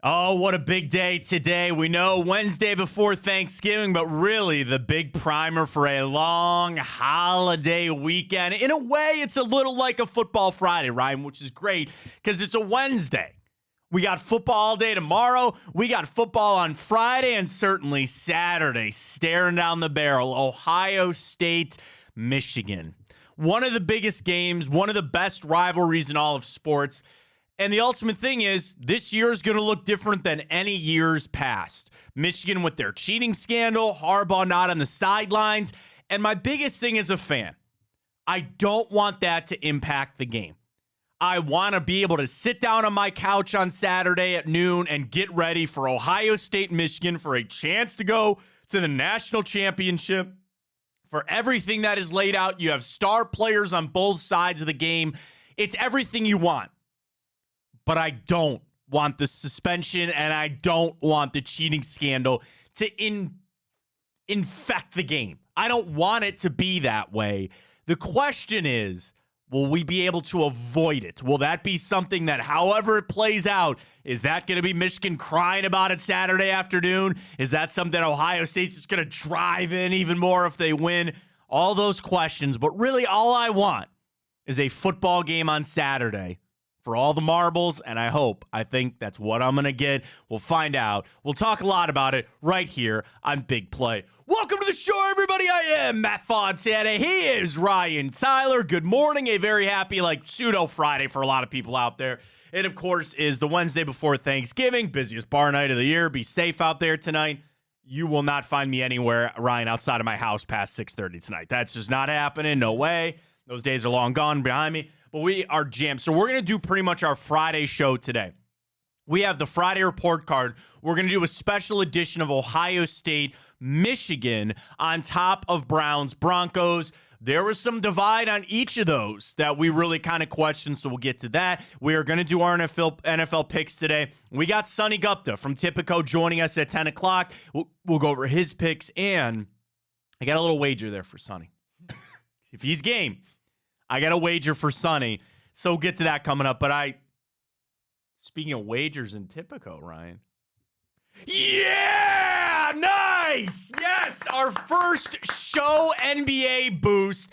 Oh, what a big day today. We know Wednesday before Thanksgiving, but really the big primer for a long holiday weekend. In a way, it's a little like a football Friday, Ryan, which is great because it's a Wednesday. We got football all day tomorrow. We got football on Friday and certainly Saturday. Staring down the barrel, Ohio State, Michigan. One of the biggest games, one of the best rivalries in all of sports. And the ultimate thing is, this year is going to look different than any years past. Michigan with their cheating scandal, Harbaugh not on the sidelines. And my biggest thing as a fan, I don't want that to impact the game. I want to be able to sit down on my couch on Saturday at noon and get ready for Ohio State, Michigan for a chance to go to the national championship. For everything that is laid out, you have star players on both sides of the game. It's everything you want. But I don't want the suspension and I don't want the cheating scandal to infect the game. I don't want it to be that way. The question is, will we be able to avoid it? Will that be something that, however it plays out, is that going to be Michigan crying about it Saturday afternoon? Is that something that Ohio State's just going to drive in even more if they win? All those questions. But really, all I want is a football game on Saturday for all the marbles, and I think that's what I'm going to get. We'll find out. We'll talk a lot about it right here on Big Play. Welcome to the show, everybody. I am Matt Fontana. He is Ryan Tyler. Good morning. A very happy, pseudo Friday for a lot of people out there. It, of course, is the Wednesday before Thanksgiving, busiest bar night of the year. Be safe out there tonight. You will not find me anywhere, Ryan, outside of my house past 6:30 tonight. That's just not happening. No way. Those days are long gone behind me. But we are jammed. So we're going to do pretty much our Friday show today. We have the Friday report card. We're going to do a special edition of Ohio State, Michigan on top of Browns, Broncos. There was some divide on each of those that we really kind of questioned, so we'll get to that. We are going to do our NFL picks today. We got Sonny Gupta from Tipico joining us at 10 o'clock. We'll go over his picks, and I got a little wager there for Sonny. If he's game, I got a wager for Sonny, so we'll get to that coming up. But speaking of wagers in Tipico, Ryan. Yeah, nice. Yes, our first show NBA boost.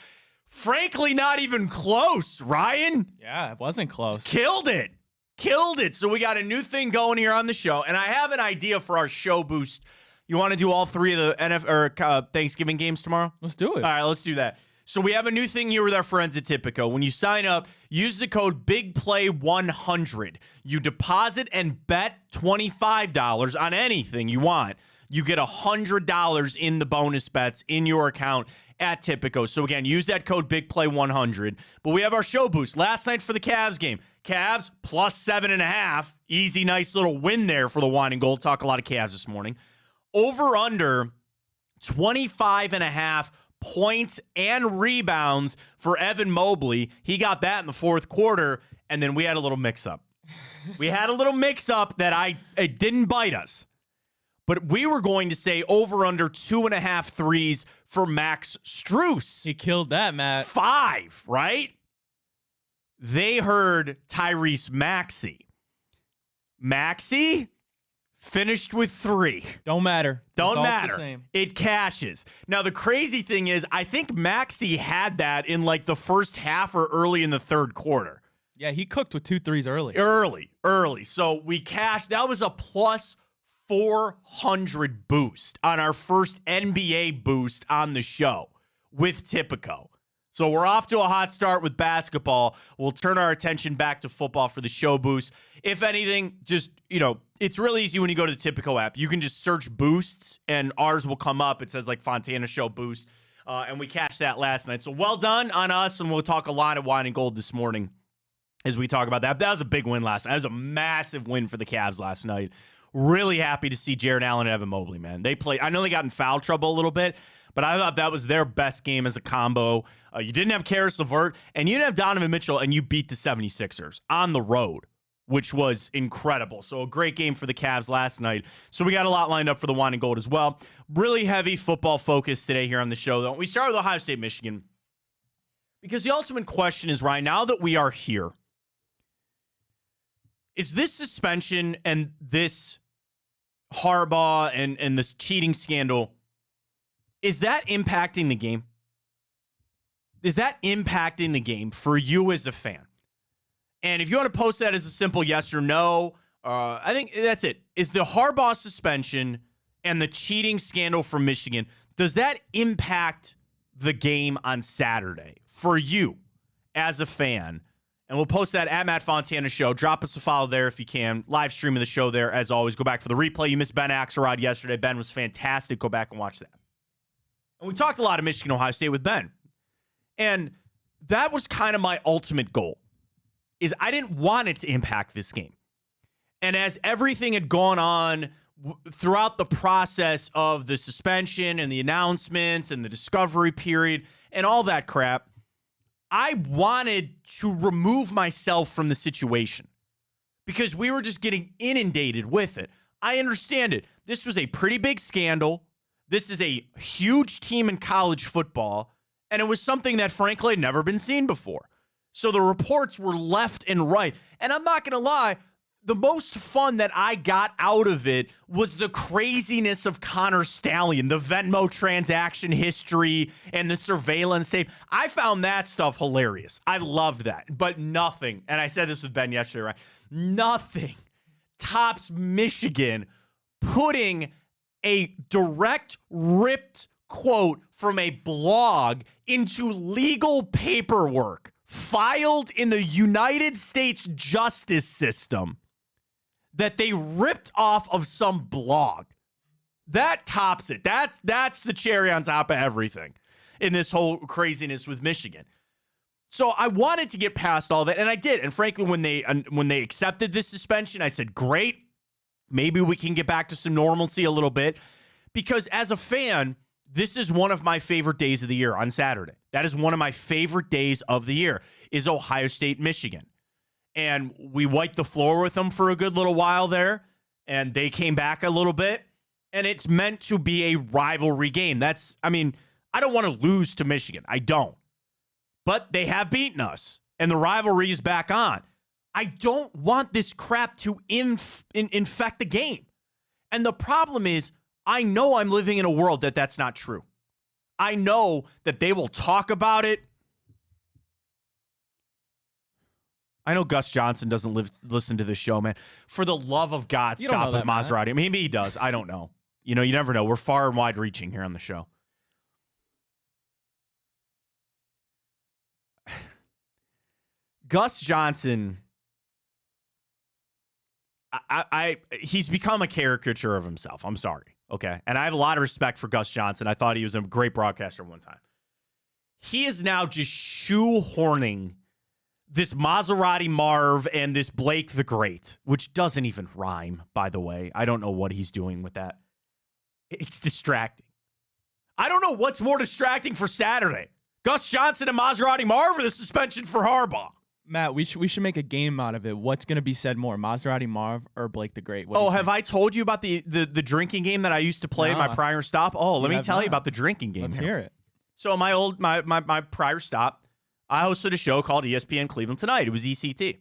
Frankly, not even close, Ryan. Yeah, it wasn't close. Killed it. So we got a new thing going here on the show, and I have an idea for our show boost. You want to do all three of the Thanksgiving games tomorrow? Let's do it. All right, let's do that. So we have a new thing here with our friends at Tipico. When you sign up, use the code BIGPLAY100. You deposit and bet $25 on anything you want. You get $100 in the bonus bets in your account at Tipico. So again, use that code BIGPLAY100. But we have our show boost. Last night for the Cavs game. Cavs plus 7.5. Easy, nice little win there for the wine and gold. Talk a lot of Cavs this morning. Over under 25.5 points and rebounds for Evan Mobley. He got that in the fourth quarter, and then we had a little mix-up. That it didn't bite us. But we were going to say over under 2.5 threes for Max Strus. He killed that, Matt. 5, right? They heard Tyrese Maxey finished with 3. Don't matter. Don't It's matter. the same. It cashes. Now, the crazy thing is, I think Maxey had that in the first half or early in the third quarter. Yeah, he cooked with 2 threes early. Early. So we cashed. That was a plus 400 boost on our first NBA boost on the show with Tipico. So we're off to a hot start with basketball. We'll turn our attention back to football for the show boost. If anything, just, it's really easy when you go to the Tipico app. You can just search boosts, and ours will come up. It says, Fontana Show Boost, and we cashed that last night. So well done on us, and we'll talk a lot of wine and gold this morning as we talk about that. That was a big win last night. That was a massive win for the Cavs last night. Really happy to see Jared Allen and Evan Mobley, man. They played. I know they got in foul trouble a little bit, but I thought that was their best game as a combo. You didn't have Karis LeVert, and you didn't have Donovan Mitchell, and you beat the 76ers on the road, which was incredible. So a great game for the Cavs last night. So we got a lot lined up for the wine and gold as well. Really heavy football focus today here on the show, though. We start with Ohio State, Michigan, because the ultimate question is, Ryan, now that we are here, Is this suspension and this Harbaugh and this cheating scandal, is that impacting the game? Is that impacting the game for you as a fan? And if you want to post that as a simple yes or no, I think that's it. Is the Harbaugh suspension and the cheating scandal from Michigan, does that impact the game on Saturday for you as a fan? And we'll post that at Matt Fontana Show. Drop us a follow there if you can. Live streaming the show there as always. Go back for the replay. You missed Ben Axelrod yesterday. Ben was fantastic. Go back and watch that. And we talked a lot of Michigan, Ohio State with Ben. And that was kind of my ultimate goal, is I didn't want it to impact this game. And as everything had gone on throughout the process of the suspension and the announcements and the discovery period and all that crap, I wanted to remove myself from the situation because we were just getting inundated with it. I understand it. This was a pretty big scandal. This is a huge team in college football, and it was something that, frankly, had never been seen before. So the reports were left and right. And I'm not going to lie, the most fun that I got out of it was the craziness of Connor Stallion, the Venmo transaction history and the surveillance tape. I found that stuff hilarious. I loved that. But nothing, and I said this with Ben yesterday, right? Nothing tops Michigan putting a direct ripped quote from a blog into legal paperwork filed in the United States justice system that they ripped off of some blog. That tops it. That's the cherry on top of everything in this whole craziness with Michigan. So I wanted to get past all that, and I did. And frankly, when they accepted this suspension, I said, great, maybe we can get back to some normalcy a little bit. Because as a fan, this is one of my favorite days of the year on Saturday. That is one of my favorite days of the year, is Ohio State, Michigan. And we wiped the floor with them for a good little while there, and they came back a little bit. And it's meant to be a rivalry game. I don't want to lose to Michigan. I don't. But they have beaten us, and the rivalry is back on. I don't want this crap to infect the game. And the problem is, I know I'm living in a world that's not true. I know that they will talk about it. I know Gus Johnson doesn't listen to this show, man. For the love of God, stop it, Maserati. Maybe he does. I don't know. You never know. We're far and wide reaching here on the show. Gus Johnson, he's become a caricature of himself. I'm sorry. Okay. And I have a lot of respect for Gus Johnson. I thought he was a great broadcaster one time. He is now just shoehorning this Maserati Marv and this Blake the Great, which doesn't even rhyme, by the way. I don't know what he's doing with that. It's distracting. I don't know what's more distracting for Saturday. Gus Johnson and Maserati Marv, or the suspension for Harbaugh? Matt, we should make a game out of it. What's going to be said more, Maserati Marv or Blake the Great? Have I told you about the drinking game that I used to play in my prior stop? Let me tell you about the drinking game. Let's hear it. So my prior stop, I hosted a show called ESPN Cleveland Tonight. It was ECT.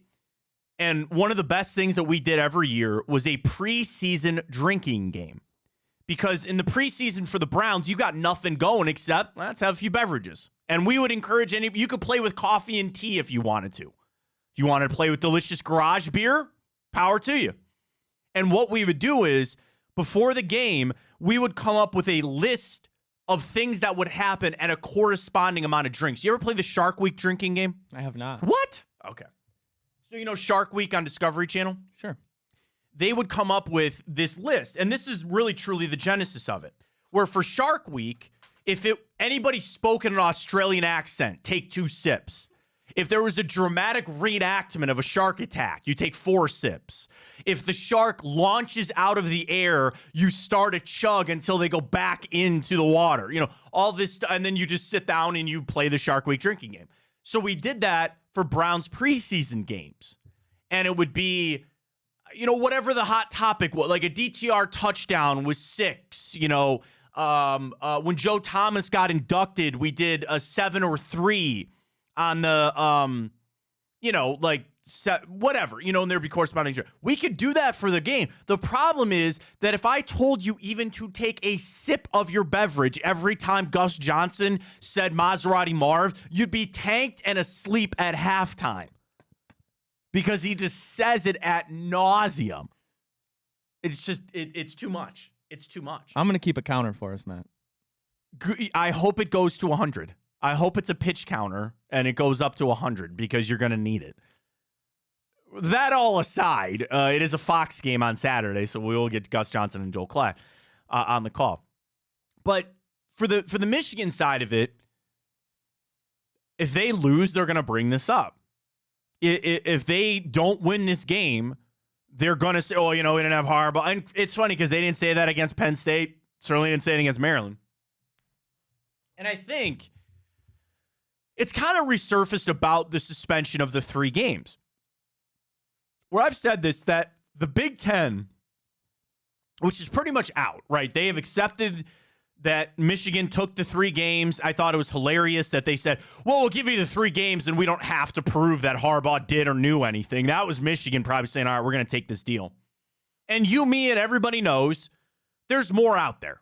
And one of the best things that we did every year was a preseason drinking game. Because in the preseason for the Browns, you got nothing going except, let's have a few beverages. And we would encourage you could play with coffee and tea if you wanted to. If you wanted to play with delicious garage beer, power to you. And what we would do is, before the game, we would come up with a list of things that would happen and a corresponding amount of drinks. You ever play the Shark Week drinking game? I have not. What? Okay. So Shark Week on Discovery Channel? Sure. They would come up with this list, and this is really truly the genesis of it, where for Shark Week, if anybody spoke in an Australian accent, take 2 sips. If there was a dramatic reenactment of a shark attack, you take 4 sips. If the shark launches out of the air, you start a chug until they go back into the water. All this, and then you just sit down and you play the Shark Week drinking game. So we did that for Browns preseason games. And it would be, whatever the hot topic was, like a DTR touchdown was 6, when Joe Thomas got inducted, we did a 7 or 3 on the like whatever, and there'd be corresponding. We could do that for the game. The problem is that if I told you even to take a sip of your beverage every time Gus Johnson said Maserati Marv, you'd be tanked and asleep at halftime because he just says it ad nauseum. It's just, it's too much. It's too much. I'm going to keep a counter for us, Matt. I hope it goes to 100. I hope it's a pitch counter and it goes up to 100 because you're going to need it. That all aside, it is a Fox game on Saturday, so we will get Gus Johnson and Joel Klatt on the call. But for the Michigan side of it, if they lose, they're going to bring this up. If they don't win this game, they're going to say, we didn't have Harbaugh. And it's funny because they didn't say that against Penn State. Certainly didn't say it against Maryland. And I think it's kind of resurfaced about the suspension of the 3 games. Where I've said this, that the Big Ten, which is pretty much out, right? They have accepted that Michigan took the 3 games. I thought it was hilarious that they said, well, we'll give you the 3 games and we don't have to prove that Harbaugh did or knew anything. That was Michigan probably saying, all right, we're going to take this deal. And you, me, and everybody knows there's more out there.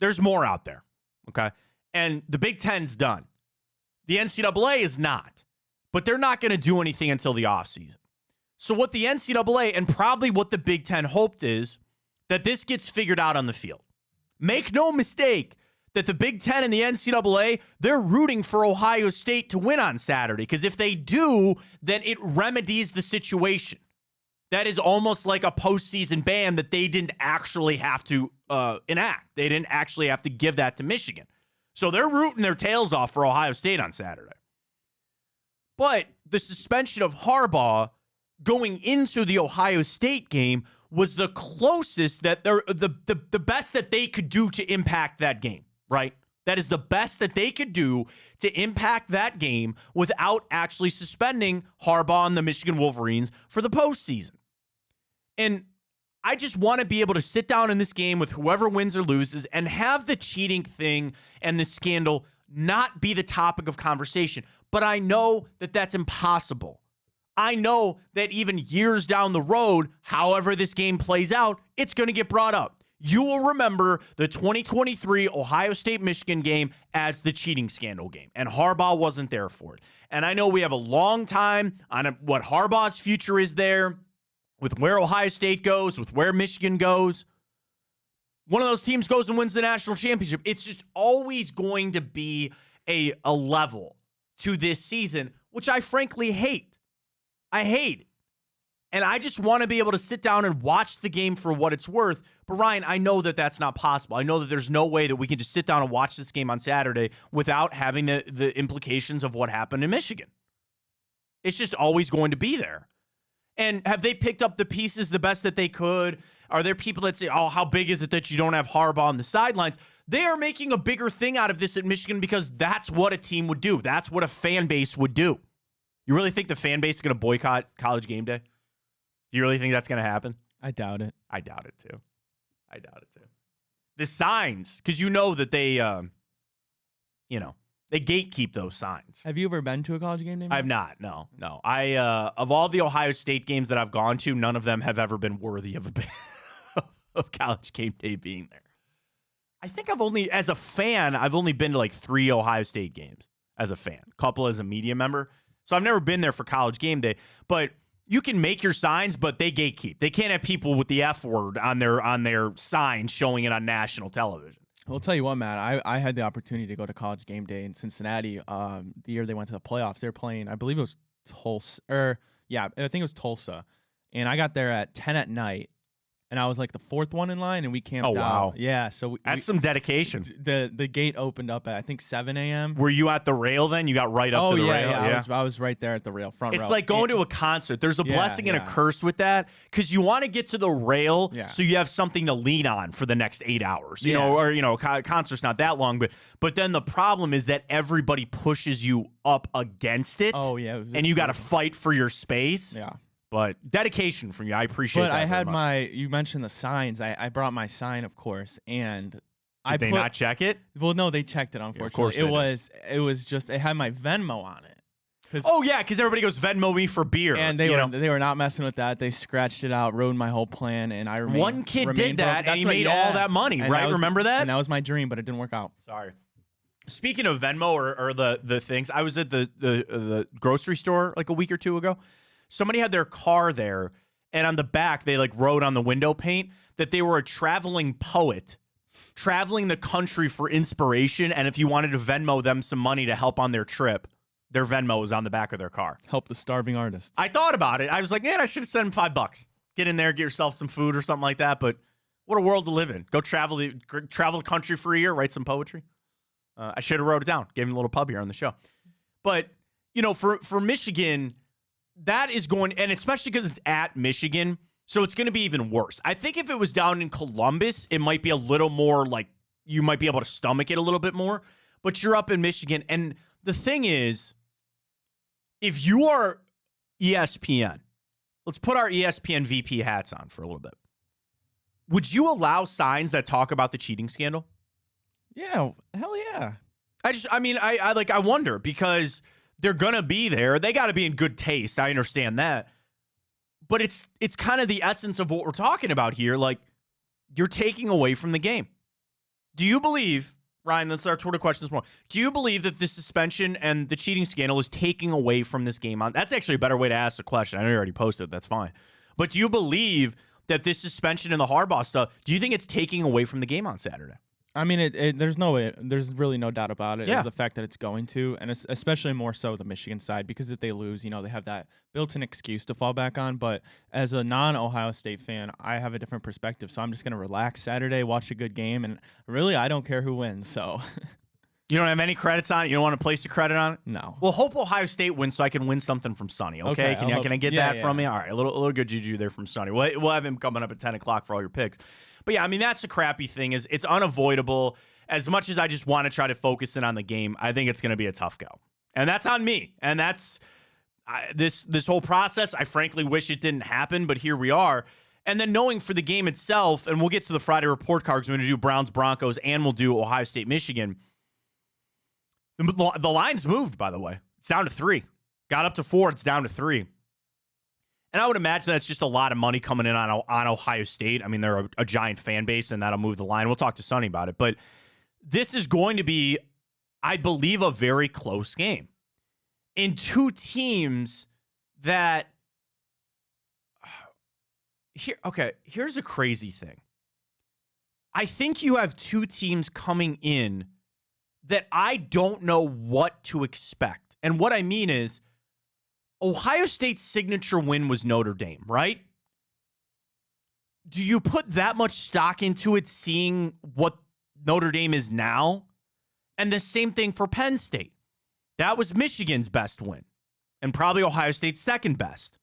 There's more out there, okay? And the Big Ten's done. The NCAA is not. But they're not going to do anything until the offseason. So what the NCAA and probably what the Big Ten hoped is that this gets figured out on the field. Make no mistake that the Big Ten and the NCAA, they're rooting for Ohio State to win on Saturday because if they do, then it remedies the situation. That is almost like a postseason ban that they didn't actually have to enact. They didn't actually have to give that to Michigan. So they're rooting their tails off for Ohio State on Saturday. But the suspension of Harbaugh going into the Ohio State game was the closest that they're the best that they could do to impact that game, right? That is the best that they could do to impact that game without actually suspending Harbaugh and the Michigan Wolverines for the postseason. And I just want to be able to sit down in this game with whoever wins or loses and have the cheating thing and the scandal not be the topic of conversation. But I know that that's impossible. I know that even years down the road, however this game plays out, it's going to get brought up. You will remember the 2023 Ohio State-Michigan game as the cheating scandal game, and Harbaugh wasn't there for it. And I know we have a long time on what Harbaugh's future is there, with where Ohio State goes, with where Michigan goes. One of those teams goes and wins the national championship. It's just always going to be a level to this season, which I frankly hate. I hate it. And I just want to be able to sit down and watch the game for what it's worth. But Ryan, I know that that's not possible. I know that there's no way that we can just sit down and watch this game on Saturday without having the implications of what happened in Michigan. It's just always going to be there. And have they picked up the pieces the best that they could? Are there people that say, oh, how big is it that you don't have Harbaugh on the sidelines? They are making a bigger thing out of this at Michigan because that's what a team would do. That's what a fan base would do. You really think the fan base is going to boycott College Game Day? Do you really think that's going to happen? I doubt it. I doubt it, too. The signs, because you know that they, they gatekeep those signs. Have you ever been to a College Game Day? I've not, no. I, of all the Ohio State games that I've gone to, none of them have ever been worthy of of College Game Day being there. I think as a fan, I've only been to like 3 Ohio State games as a fan, a couple as a media member. So I've never been there for College Game Day, but you can make your signs, but they gatekeep. They can't have people with the F word on their signs showing it on national television. I'll tell you what, Matt. I had the opportunity to go to College Game Day in Cincinnati. The year they went to the playoffs, they were playing. I believe it was Tulsa. I think it was Tulsa. And I got there at 10 at night. And I was like the 4th one in line, and we camped out. Oh, wow. Yeah, so that's some dedication. The gate opened up at, I think, 7 a.m. Were you at the rail then? You got right up to the rail? Yeah. I was right there at the rail, front row. It's like going to a concert. There's a blessing and a curse with that because you want to get to the rail so you have something to lean on for the next 8 hours. Concert's not that long, but then the problem is that everybody pushes you up against it. Oh, yeah. And you got to fight for your space. Yeah. But dedication from you. I appreciate that. But I had you mentioned the signs. I brought my sign, of course, and Did they not check it? Well, no, they checked it, unfortunately. Yeah, of course it was just, it had my Venmo on it. Oh yeah, because everybody goes Venmo me for beer, And they were not messing with that. They scratched it out, ruined my whole plan, and I remained. One kid did broke. that, and he made all that money, And right? Remember that? And that was my dream, but it didn't work out. Sorry. Speaking of Venmo or the things, I was at the grocery store like a week or two ago. Somebody had their car there, and on the back they like wrote on the window paint that they were a traveling poet, traveling the country for inspiration, and if you wanted to Venmo them some money to help on their trip, their Venmo was on the back of their car. Help the starving artist. I thought about it. I was like, man, I should have sent him $5. Get in there, get yourself some food or something like that. But what a world to live in. Go travel the country for a year, write some poetry. I should have wrote it down. Gave him a little pub here on the show. But, for Michigan, that is going, and especially because it's at Michigan, so it's going to be even worse. I think if it was down in Columbus, it might be a little more like you might be able to stomach it a little bit more. But you're up in Michigan. And the thing is, if you are ESPN, let's put our ESPN VP hats on for a little bit. Would you allow signs that talk about the cheating scandal? Yeah, hell yeah. I wonder because they're gonna be there. They got to be in good taste. I understand that, but it's kind of the essence of what we're talking about here. Like, you're taking away from the game. Do you believe, Ryan? That's our Twitter question this morning. Do you believe that the suspension and the cheating scandal is taking away from this game? That's actually a better way to ask the question. I know you already posted it. That's fine, but do you believe that this suspension and the Harbaugh stuff? Do you think it's taking away from the game on Saturday? I mean, there's no way. There's really no doubt about it. Yeah. The fact that it's going to, and especially more so the Michigan side, because if they lose, they have that built-in excuse to fall back on. But as a non-Ohio State fan, I have a different perspective. So I'm just gonna relax Saturday, watch a good game, and really, I don't care who wins. So you don't have any credits on it. You don't want to place a credit on it. No. Well, hope Ohio State wins so I can win something from Sonny. Okay, can I get that from you? All right, a little good juju there from Sonny. We'll have him coming up at 10 o'clock for all your picks. But yeah, I mean, that's the crappy thing is it's unavoidable. As much as I just want to try to focus in on the game, I think it's going to be a tough go. And that's on me. And that's this whole process. I frankly wish it didn't happen, but here we are. And then knowing for the game itself, and we'll get to the Friday report card because we're going to do Browns, Broncos, and we'll do Ohio State, Michigan. The line's moved, by the way. It's down to 3. Got up to 4. It's down to 3. And I would imagine that's just a lot of money coming in on Ohio State. I mean, they're a giant fan base, and that'll move the line. We'll talk to Sonny about it. But this is going to be, I believe, a very close game. In two teams that... here's a crazy thing. I think you have two teams coming in that I don't know what to expect. And what I mean is, Ohio State's signature win was Notre Dame, right? Do you put that much stock into it, seeing what Notre Dame is now? And the same thing for Penn State. That was Michigan's best win, and probably Ohio State's second best.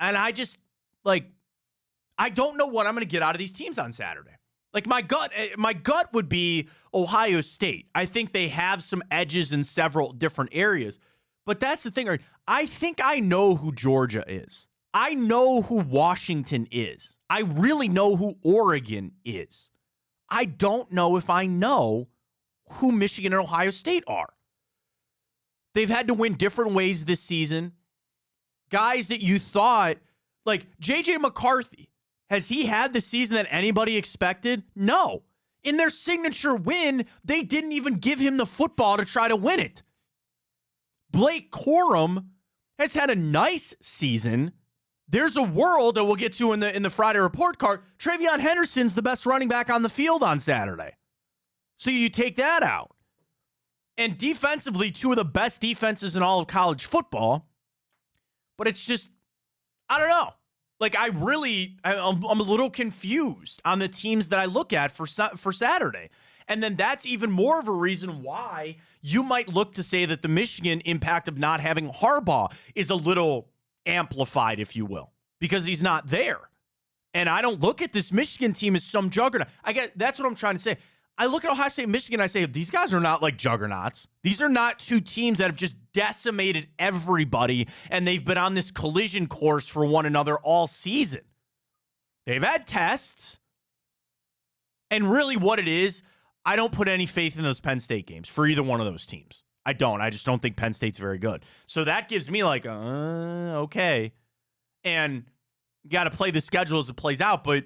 And I just, I don't know what I'm going to get out of these teams on Saturday. Like, my gut would be Ohio State. I think they have some edges in several different areas. But that's the thing. I think I know who Georgia is. I know who Washington is. I really know who Oregon is. I don't know if I know who Michigan and Ohio State are. They've had to win different ways this season. Guys that you thought, like J.J. McCarthy, has he had the season that anybody expected? No. In their signature win, they didn't even give him the football to try to win it. Blake Corum has had a nice season. There's a world that we'll get to in the Friday report card. Travion Henderson's the best running back on the field on Saturday. So you take that out. And defensively, two of the best defenses in all of college football. But it's just, I don't know. Like, I'm a little confused on the teams that I look at for Saturday. And then that's even more of a reason why you might look to say that the Michigan impact of not having Harbaugh is a little amplified, if you will, because he's not there. And I don't look at this Michigan team as some juggernaut. That's what I'm trying to say. I look at Ohio State, Michigan, I say, these guys are not like juggernauts. These are not two teams that have just decimated everybody, and they've been on this collision course for one another all season. They've had tests. And really what it is, I don't put any faith in those Penn State games for either one of those teams. I don't. I just don't think Penn State's very good. So that gives me like, okay. And you got to play the schedule as it plays out, but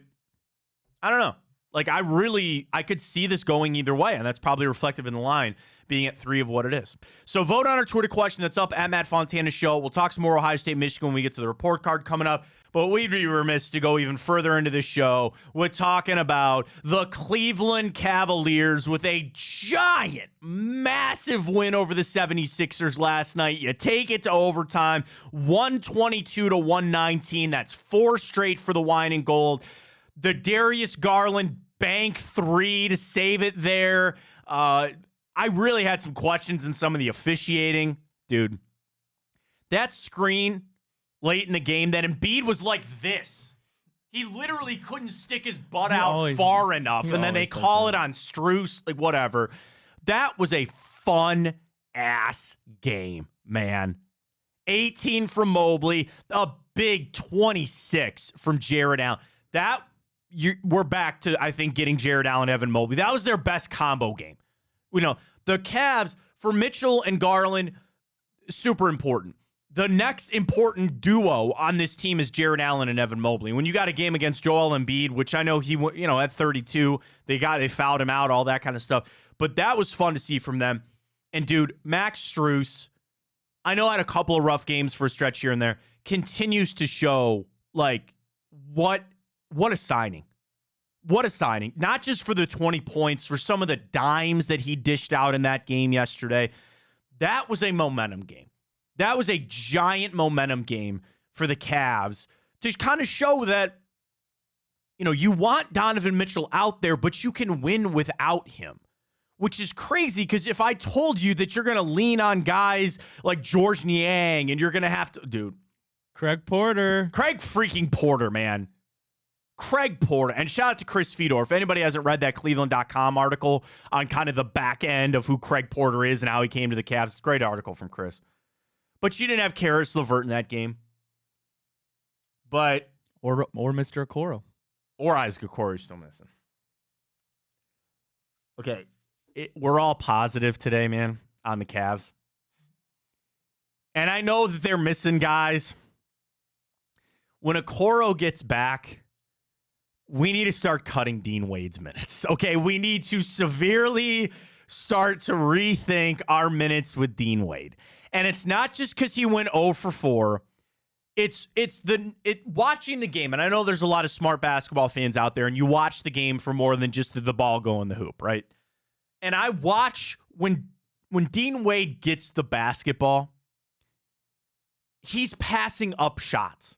I don't know. Like, I could see this going either way, and that's probably reflective in the line being at 3 of what it is. So vote on our Twitter question that's up at Matt Fontana Show. We'll talk some more Ohio State, Michigan when we get to the report card coming up, but we'd be remiss to go even further into this show. We're talking about the Cleveland Cavaliers with a giant, massive win over the 76ers last night. You take it to overtime, 122 to 119. That's 4 straight for the wine and gold. The Darius Garland bank 3 to save it there. I really had some questions in some of the officiating. Dude, that screen late in the game that Embiid was like this. He literally couldn't stick his butt out far enough, and then they call it on Strus, like whatever. That was a fun-ass game, man. 18 from Mobley, a big 26 from Jared Allen. We're back to, I think, getting Jared Allen, Evan Mobley. That was their best combo game. The Cavs, for Mitchell and Garland, super important. The next important duo on this team is Jared Allen and Evan Mobley. When you got a game against Joel Embiid, which I know he, at 32, they fouled him out, all that kind of stuff. But that was fun to see from them. And, dude, Max Strus, I know had a couple of rough games for a stretch here and there, continues to show, like, what a signing. What a signing. Not just for the 20 points, for some of the dimes that he dished out in that game yesterday. That was a momentum game. That was a giant momentum game for the Cavs to kind of show that, you want Donovan Mitchell out there, but you can win without him, which is crazy because if I told you that you're going to lean on guys like George Niang and you're going to have to, dude. Craig freaking Porter, man. Craig Porter. And shout out to Chris Fedor. If anybody hasn't read that Cleveland.com article on kind of the back end of who Craig Porter is and how he came to the Cavs, it's a great article from Chris. But you didn't have Karis LeVert in that game. But Or Mr. Okoro. Or Isaac Okoro still missing. Okay. We're all positive today, man, on the Cavs. And I know that they're missing guys. When Okoro gets back, we need to start cutting Dean Wade's minutes. Okay, we need to severely start to rethink our minutes with Dean Wade. And it's not just because he went 0 for 4. It's watching the game, and I know there's a lot of smart basketball fans out there, and you watch the game for more than just the ball go in the hoop, right? And I watch when Dean Wade gets the basketball, he's passing up shots.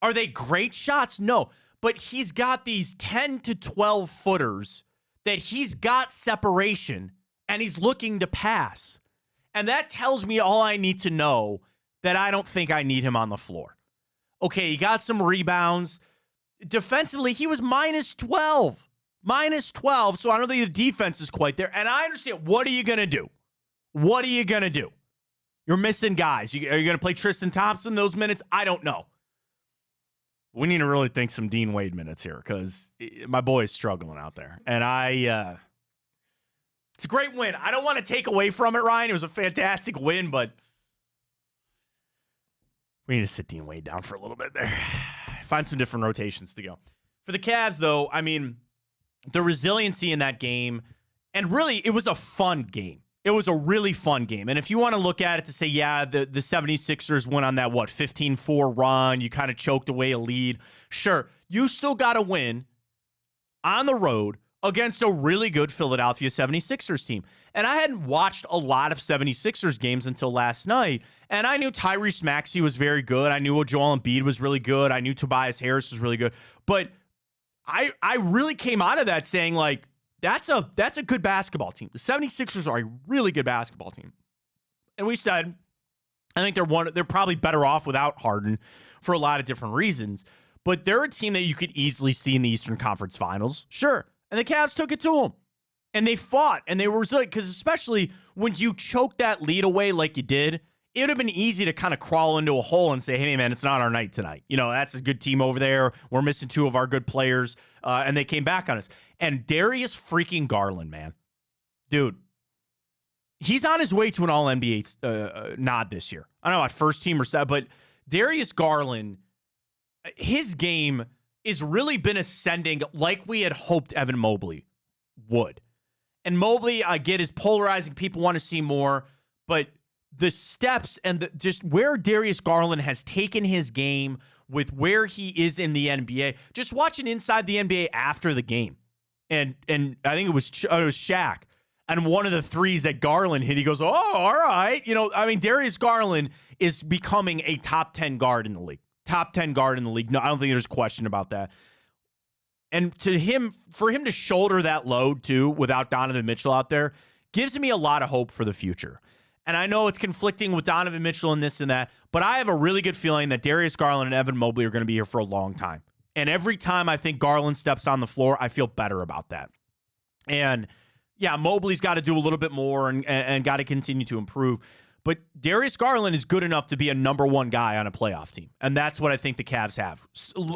Are they great shots? No. But he's got these 10 to 12 footers that he's got separation and he's looking to pass. And that tells me all I need to know that I don't think I need him on the floor. Okay, he got some rebounds. Defensively, he was minus 12. Minus 12, so I don't think the defense is quite there. And I understand, what are you going to do? What are you going to do? You're missing guys. Are you going to play Tristan Thompson those minutes? I don't know. We need to really think some Dean Wade minutes here because my boy is struggling out there. And it's a great win. I don't want to take away from it, Ryan. It was a fantastic win, but we need to sit Dean Wade down for a little bit there. Find some different rotations to go. For the Cavs, though, I mean, the resiliency in that game, and really, it was a fun game. It was a really fun game. And if you want to look at it to say, yeah, the 76ers went on that, 15-4 run. You kind of choked away a lead. Sure, you still got to win on the road against a really good Philadelphia 76ers team. And I hadn't watched a lot of 76ers games until last night. And I knew Tyrese Maxey was very good. I knew Joel Embiid was really good. I knew Tobias Harris was really good. But I really came out of that saying, like, that's a good basketball team. The 76ers are a really good basketball team. And we said, I think they're probably better off without Harden for a lot of different reasons. But they're a team that you could easily see in the Eastern Conference Finals. Sure. And the Cavs took it to them. And they fought. And they were resilient. Because especially when you choke that lead away like you did, it would have been easy to kind of crawl into a hole and say, hey, man, it's not our night tonight. That's a good team over there. We're missing 2 of our good players. And they came back on us. And Darius freaking Garland, man. Dude, he's on his way to an All-NBA nod this year. I don't know about first team or set, but Darius Garland, his game is really been ascending like we had hoped Evan Mobley would. And Mobley, I get, is polarizing. People want to see more, but the steps and just where Darius Garland has taken his game with where he is in the NBA, just watching Inside the NBA after the game. And I think it was Shaq. And one of the threes that Garland hit, he goes, oh, all right. You know, I mean, Darius Garland is becoming a top 10 guard in the league. Top 10 guard in the league. No, I don't think there's a question about that. And for him to shoulder that load, too, without Donovan Mitchell out there, gives me a lot of hope for the future. And I know it's conflicting with Donovan Mitchell and this and that, but I have a really good feeling that Darius Garland and Evan Mobley are going to be here for a long time. And every time I think Garland steps on the floor, I feel better about that. And yeah, Mobley's got to do a little bit more and got to continue to improve. But Darius Garland is good enough to be a number one guy on a playoff team. And that's what I think the Cavs have.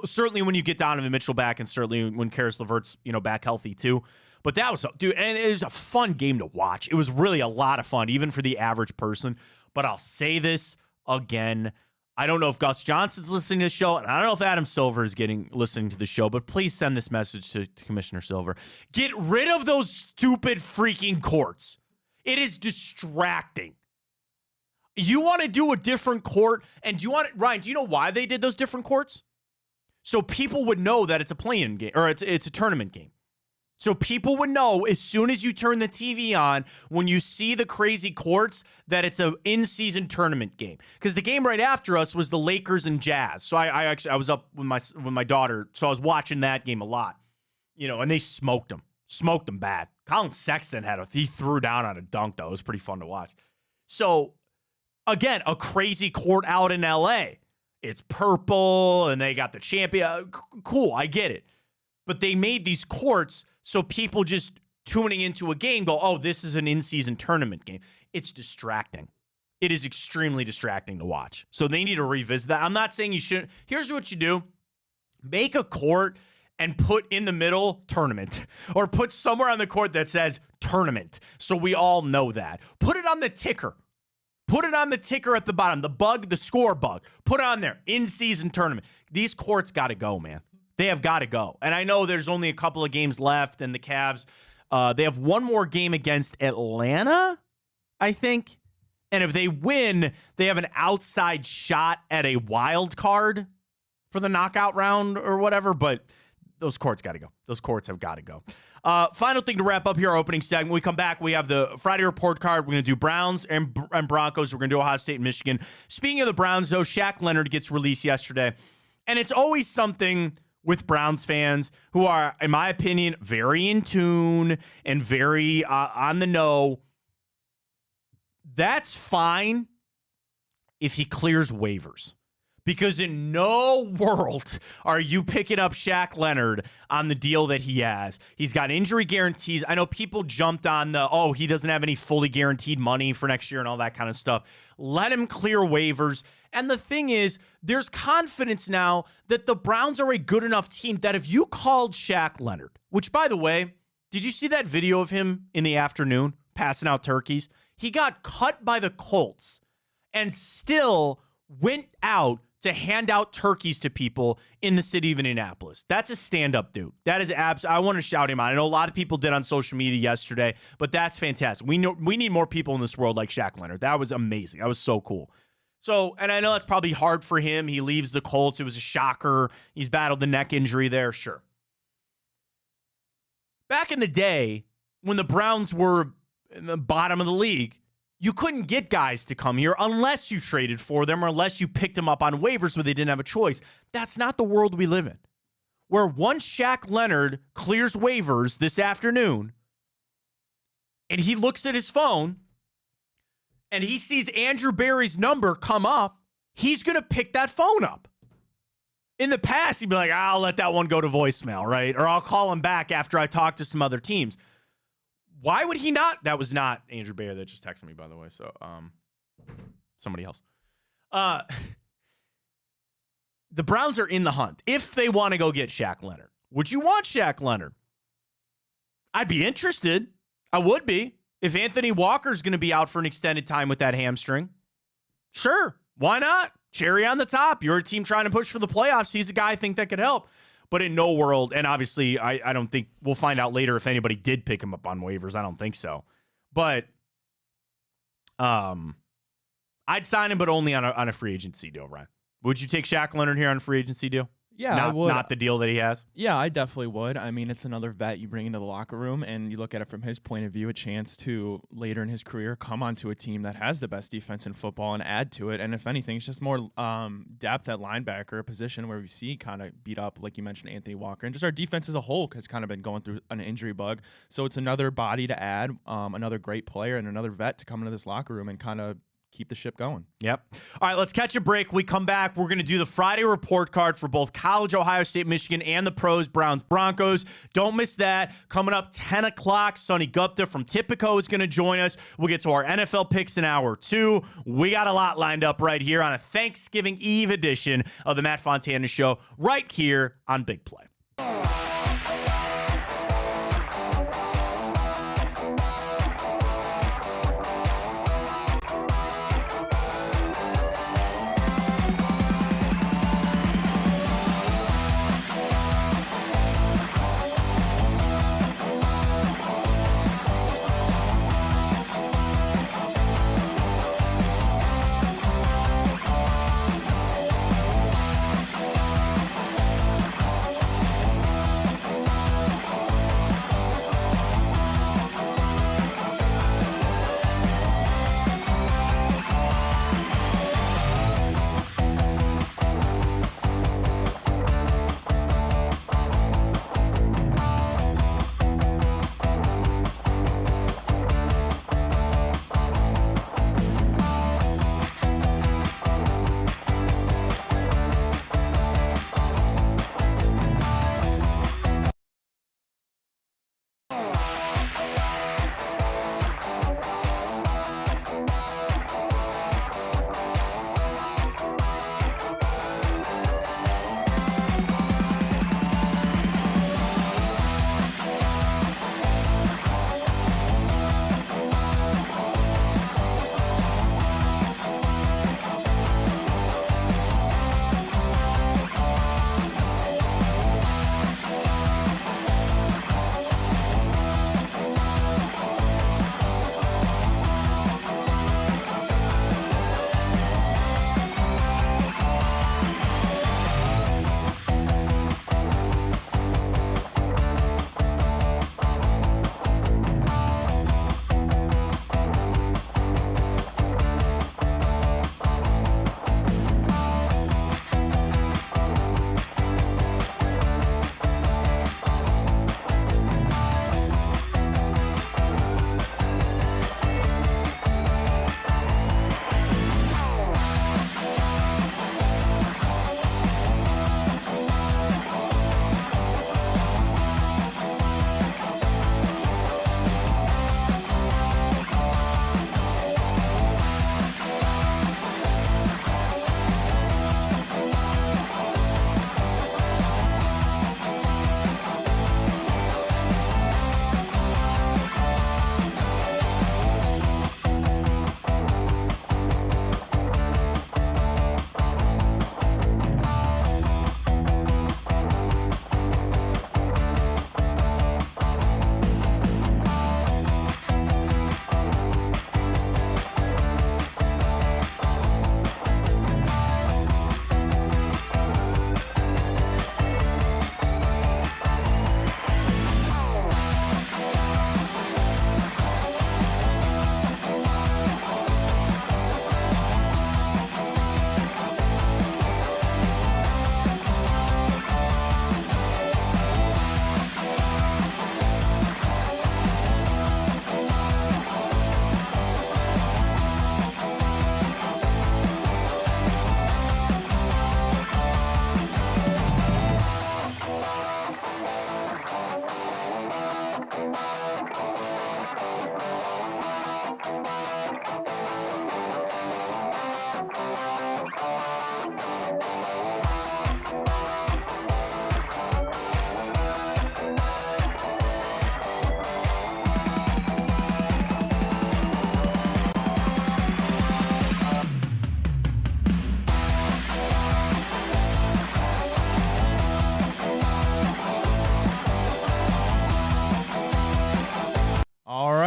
Certainly when you get Donovan Mitchell back, and certainly when Karis LeVert's, back healthy too. But that was, dude, and it was a fun game to watch. It was really a lot of fun, even for the average person. But I'll say this again. I don't know if Gus Johnson's listening to the show, and I don't know if Adam Silver is listening to the show, but please send this message to Commissioner Silver. Get rid of those stupid freaking courts. It is distracting. You want to do a different court, and Ryan, do you know why they did those different courts? So people would know that it's a play-in game, or it's a tournament game. So people would know as soon as you turn the TV on, when you see the crazy courts, that it's an in-season tournament game. Because the game right after us was the Lakers and Jazz. So I was up with my daughter, so I was watching that game a lot. And they smoked them bad. Colin Sexton he threw down on a dunk though. It was pretty fun to watch. So again, a crazy court out in LA. It's purple and they got the champion. Cool, I get it. But they made these courts so people just tuning into a game go, oh, this is an in-season tournament game. It's distracting. It is extremely distracting to watch. So they need to revisit that. I'm not saying you shouldn't. Here's what you do. Make a court and put in the middle tournament, or put somewhere on the court that says tournament so we all know that. Put it on the ticker. Put it on the ticker at the bottom. The score bug. Put it on there. In-season tournament. These courts got to go, man. They have got to go. And I know there's only a couple of games left, and the Cavs, they have one more game against Atlanta, I think. And if they win, they have an outside shot at a wild card for the knockout round or whatever. But those courts got to go. Those courts have got to go. Final thing to wrap up here, our opening segment. When we come back, we have the Friday report card. We're going to do Browns and Broncos. We're going to do Ohio State and Michigan. Speaking of the Browns, though, Shaq Leonard gets released yesterday. And it's always something with Browns fans who are, in my opinion, very in tune and very on the know. That's fine if he clears waivers. Because in no world are you picking up Shaq Leonard on the deal that he has. He's got injury guarantees. I know people jumped on he doesn't have any fully guaranteed money for next year and all that kind of stuff. Let him clear waivers. And the thing is, there's confidence now that the Browns are a good enough team that if you called Shaq Leonard, which, by the way, did you see that video of him in the afternoon passing out turkeys? He got cut by the Colts and still went out to hand out turkeys to people in the city of Indianapolis. That's a stand-up dude. That is I want to shout him out. I know a lot of people did on social media yesterday, but that's fantastic. We need more people in this world like Shaq Leonard. That was amazing. That was so cool. So, and I know that's probably hard for him. He leaves the Colts. It was a shocker. He's battled the neck injury there, sure. Back in the day, when the Browns were in the bottom of the league, you couldn't get guys to come here unless you traded for them or unless you picked them up on waivers where they didn't have a choice. That's not the world we live in. Where once Shaq Leonard clears waivers this afternoon and he looks at his phone and he sees Andrew Berry's number come up, he's going to pick that phone up. In the past, he'd be like, I'll let that one go to voicemail, right? Or I'll call him back after I talk to some other teams. Why would he not? That was not Andrew Bayer that just texted me, by the way. So, somebody else. The Browns are in the hunt. If they want to go get Shaq Leonard, would you want Shaq Leonard? I'd be interested. I would be. If Anthony Walker's going to be out for an extended time with that hamstring, sure, why not? Cherry on the top. You're a team trying to push for the playoffs. He's a guy I think that could help. But in no world, and obviously I don't think, we'll find out later if anybody did pick him up on waivers. I don't think so. But I'd sign him, but only on a free agency deal, Ryan. Would you take Shaq Leonard here on a free agency deal? Yeah, I would. Not the deal that he has? Yeah, I definitely would. I mean, it's another vet you bring into the locker room, and you look at it from his point of view, a chance to, later in his career, come onto a team that has the best defense in football and add to it. And if anything, it's just more depth at linebacker, a position where we see kind of beat up, like you mentioned, Anthony Walker. And just our defense as a whole has kind of been going through an injury bug. So it's another body to add, another great player, and another vet to come into this locker room and kind of keep the ship going. Yep. All right, let's catch a break. We come back. We're going to do the Friday report card for both college, Ohio State, Michigan, and the pros, Browns, Broncos. Don't miss that. Coming up 10 o'clock, Sonny Gupta from Tipico is going to join us. We'll get to our NFL picks in hour 2. We got a lot lined up right here on a Thanksgiving Eve edition of the Matt Fontana Show right here on Big Play.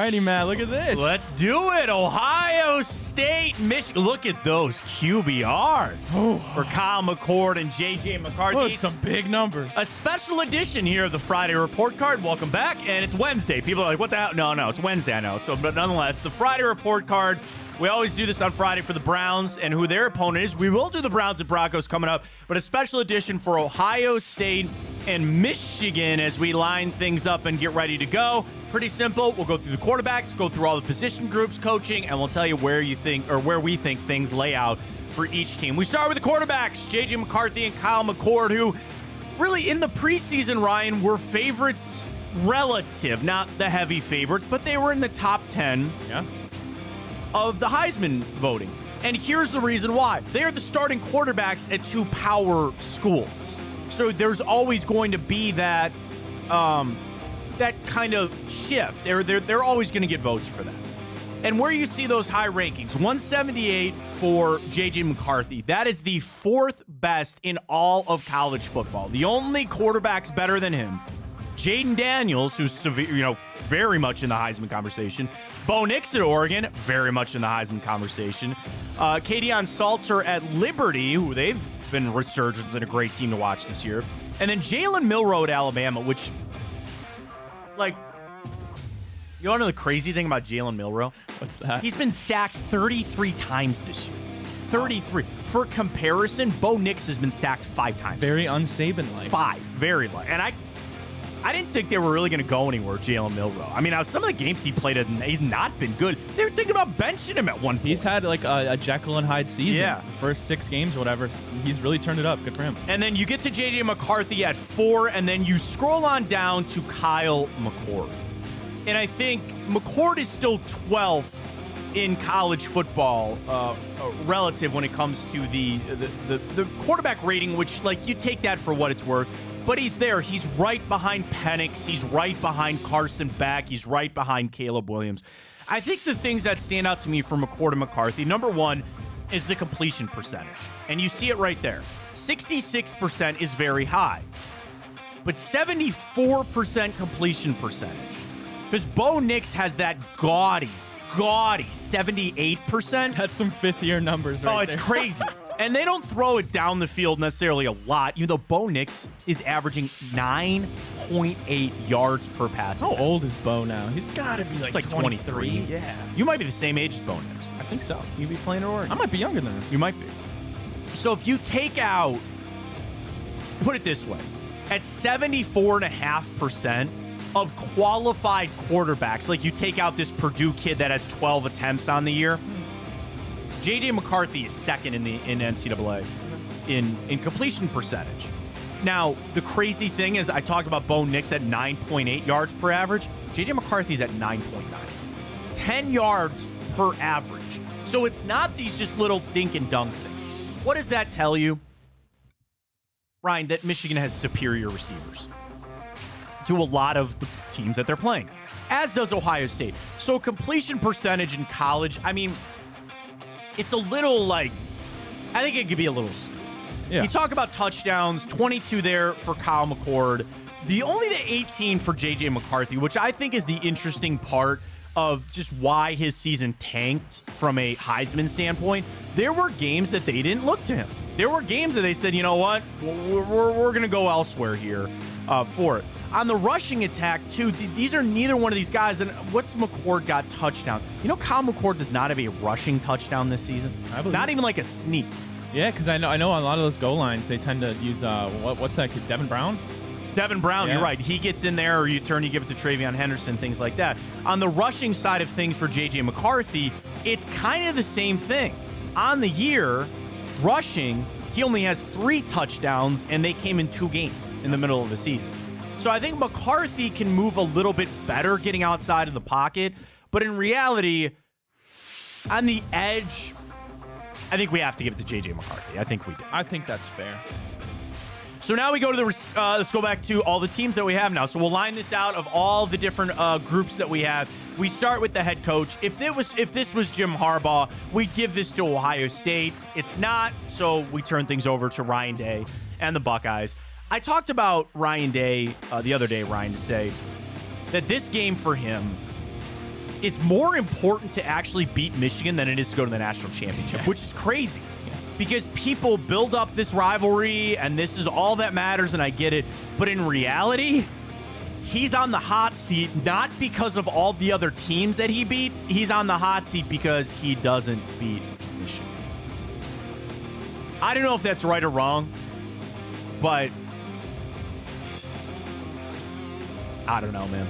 righty, Matt. Look at this. Let's do it. Ohio State, Michigan. Look at those QBRs for Kyle McCord and J.J. McCarthy. Oh, some big numbers. A special edition here of the Friday Report Card. Welcome back. And it's Wednesday. People are like, what the hell? No, it's Wednesday, I know. So, but nonetheless, the Friday Report Card. We always do this on Friday for the Browns and who their opponent is. We will do the Browns and Broncos coming up, but a special edition for Ohio State and Michigan as we line things up and get ready to go. Pretty simple. We'll go through the quarterbacks, go through all the position groups, coaching, and we'll tell you where you think or where we think things lay out for each team. We start with the quarterbacks, J.J. McCarthy and Kyle McCord, who really in the preseason, Ryan, were favorites relative, not the heavy favorites, but they were in the top 10. Yeah. Of the Heisman voting. And here's the reason why. They're the starting quarterbacks at two power schools. So there's always going to be that that kind of shift. They're always going to get votes for that. And where you see those high rankings, 178 for J.J. McCarthy. That is the fourth best in all of college football. The only quarterbacks better than him, Jaden Daniels, who's very much in the Heisman conversation. Bo Nix at Oregon, very much in the Heisman conversation. Kadeon Salter at Liberty, who they've been resurgence and a great team to watch this year. And then Jalen Milroe at Alabama, which, like, you want to know the crazy thing about Jalen Milroe? What's that? He's been sacked 33 times this year. 33. For comparison, Bo Nix has been sacked 5 times. Very un-Saban-like. 5. Very light. And I didn't think they were really going to go anywhere, Jalen Milroe. I mean, some of the games he played, he's not been good. They were thinking about benching him at one point. He's had like a Jekyll and Hyde season. Yeah. The first 6 games or whatever. He's really turned it up. Good for him. And then you get to J.J. McCarthy at 4, and then you scroll on down to Kyle McCord. And I think McCord is still 12th in college football relative when it comes to the quarterback rating, which, like, you take that for what it's worth. But he's there. He's right behind Penix. He's right behind Carson Beck. He's right behind Caleb Williams. I think the things that stand out to me for McCord and McCarthy, number one is the completion percentage. And you see it right there. 66% is very high. But 74% completion percentage. Because Bo Nix has that gaudy 78%. That's some fifth-year numbers right there. Oh, it's crazy. And they don't throw it down the field necessarily a lot, even though Bo Nix is averaging 9.8 yards per pass. How old is Bo now? He's got to be like 23. Yeah. You might be the same age as Bo Nix. I think so. You'd be playing at Oregon. I might be younger than him. You might be. So if you take out, put it this way, at 74.5% of qualified quarterbacks, like you take out this Purdue kid that has 12 attempts on the year, J.J. McCarthy is second in NCAA in completion percentage. Now, the crazy thing is I talked about Bo Nix at 9.8 yards per average. J.J. McCarthy's at 9.9. 10 yards per average. So it's not these just little dink and dunk things. What does that tell you? Ryan, that Michigan has superior receivers to a lot of the teams that they're playing, as does Ohio State. So completion percentage in college, I mean, it's a little like, I think it could be a little skewed. Yeah. You talk about touchdowns, 22 there for Kyle McCord. Only the 18 for J.J. McCarthy, which I think is the interesting part of just why his season tanked from a Heisman standpoint. There were games that they didn't look to him. There were games that they said, you know what, we're going to go elsewhere here for it. On the rushing attack, too, these are neither one of these guys. And what's McCord got touchdown? You know, Kyle McCord does not have a rushing touchdown this season. Not even like a sneak. Yeah, because I know on a lot of those goal lines, they tend to use, what's that kid, Devin Brown? Devin Brown, yeah. You're right. He gets in there, or you turn, you give it to Travion Henderson, things like that. On the rushing side of things for J.J. McCarthy, it's kind of the same thing. On the year, rushing, he only has 3 touchdowns, and they came in 2 games in the middle of the season. So I think McCarthy can move a little bit better getting outside of the pocket. But in reality, on the edge, I think we have to give it to J.J. McCarthy. I think we do. I think that's fair. So now we go to let's go back to all the teams that we have now. So we'll line this out of all the different groups that we have. We start with the head coach. If this was Jim Harbaugh, we'd give this to Ohio State. It's not, so we turn things over to Ryan Day and the Buckeyes. I talked about Ryan Day the other day, Ryan, to say that this game for him it's more important to actually beat Michigan than it is to go to the national championship, which is crazy. Because people build up this rivalry, and this is all that matters, and I get it. But in reality, he's on the hot seat not because of all the other teams that he beats. He's on the hot seat because he doesn't beat Michigan. I don't know if that's right or wrong, but I don't know, man.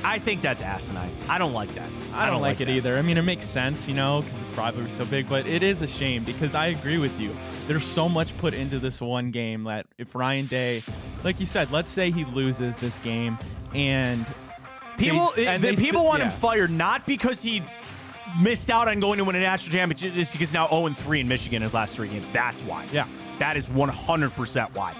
I think that's asinine. I don't like that. I don't like it either. I mean, it makes sense, because the rivalry's so big, but it is a shame because I agree with you. There's so much put into this one game that if Ryan Day, like you said, let's say he loses this game and people want him fired not because he missed out on going to win a national championship, it's because now 0-3 in Michigan in his last 3 games. That's why. Yeah. That is 100% why.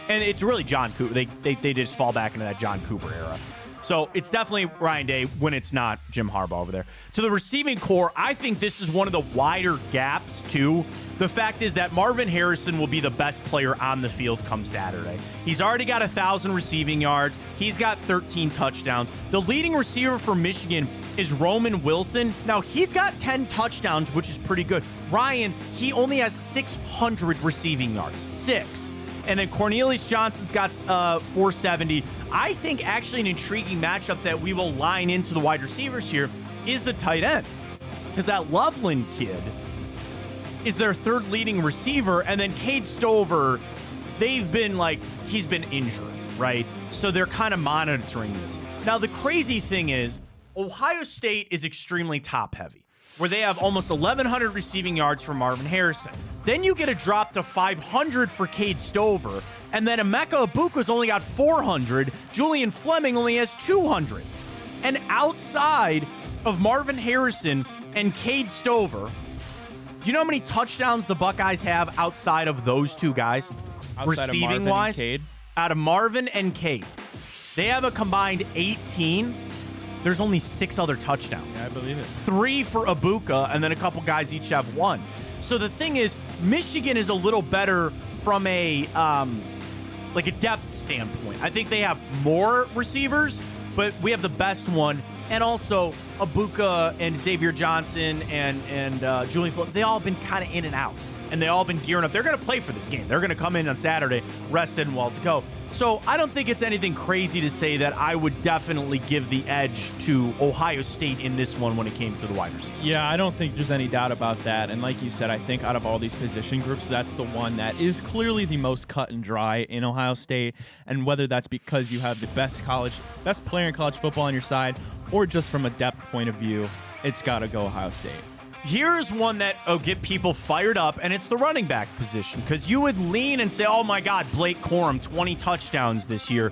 And it's really John Cooper. They just fall back into that John Cooper era. So it's definitely Ryan Day when it's not Jim Harbaugh over there. To the receiving core, I think this is one of the wider gaps, too. The fact is that Marvin Harrison will be the best player on the field come Saturday. He's already got 1,000 receiving yards. He's got 13 touchdowns. The leading receiver for Michigan is Roman Wilson. Now, he's got 10 touchdowns, which is pretty good. Ryan, he only has 600 receiving yards. 6. And then Cornelius Johnson's got 470. I think actually an intriguing matchup that we will line into the wide receivers here is the tight end. Because that Loveland kid is their third leading receiver. And then Cade Stover, he's been injured, right? So they're kind of monitoring this. Now, the crazy thing is, Ohio State is extremely top heavy, where they have almost 1,100 receiving yards for Marvin Harrison. Then you get a drop to 500 for Cade Stover, and then Emeka Ibuka's only got 400. Julian Fleming only has 200. And outside of Marvin Harrison and Cade Stover, do you know how many touchdowns the Buckeyes have outside of those two guys? Receiving-wise? Out of Marvin and Cade. They have a combined 18. There's only 6 other touchdowns. Yeah, I believe it. 3 for Ibuka, and then a couple guys each have 1. So the thing is, Michigan is a little better from a depth standpoint. I think they have more receivers, but we have the best one. And also, Ibuka and Xavier Johnson and Julian Fleming, they all been kind of in and out. And they all been gearing up. They're going to play for this game. They're going to come in on Saturday, rested and well to go. So I don't think it's anything crazy to say that I would definitely give the edge to Ohio State in this one when it came to the wide receiver. Yeah, I don't think there's any doubt about that. And like you said, I think out of all these position groups, that's the one that is clearly the most cut and dry in Ohio State. And whether that's because you have the best player in college football on your side, or just from a depth point of view, it's got to go Ohio State. Here's one that will get people fired up, and it's the running back position. Because you would lean and say, oh my God, Blake Corum, 20 touchdowns this year.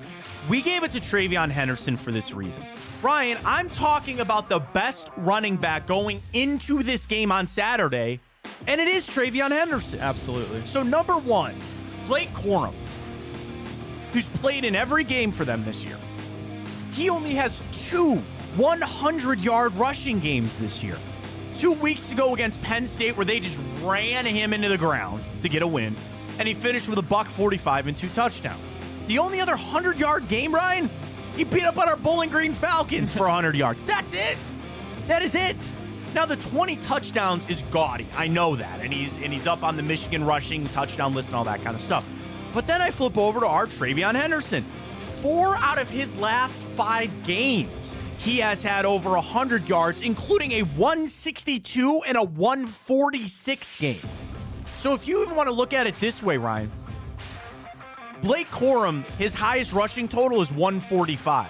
We gave it to TreVeyon Henderson for this reason. Ryan, I'm talking about the best running back going into this game on Saturday, and it is TreVeyon Henderson. Absolutely. So number one, Blake Corum, who's played in every game for them this year. He only has 2 100-yard rushing games this year. 2 weeks ago against Penn State, where they just ran him into the ground to get a win, and he finished with $145 and 2 touchdowns. The only other 100-yard game, Ryan, he beat up on our Bowling Green Falcons for 100 yards. That's it. That is it. Now, the 20 touchdowns is gaudy. I know that, and he's up on the Michigan rushing touchdown list and all that kind of stuff. But then I flip over to our TreVeyon Henderson. 4 out of his last 5 games, he has had over 100 yards, including a 162 and a 146 game. So if you even want to look at it this way, Ryan, Blake Corum, his highest rushing total is 145.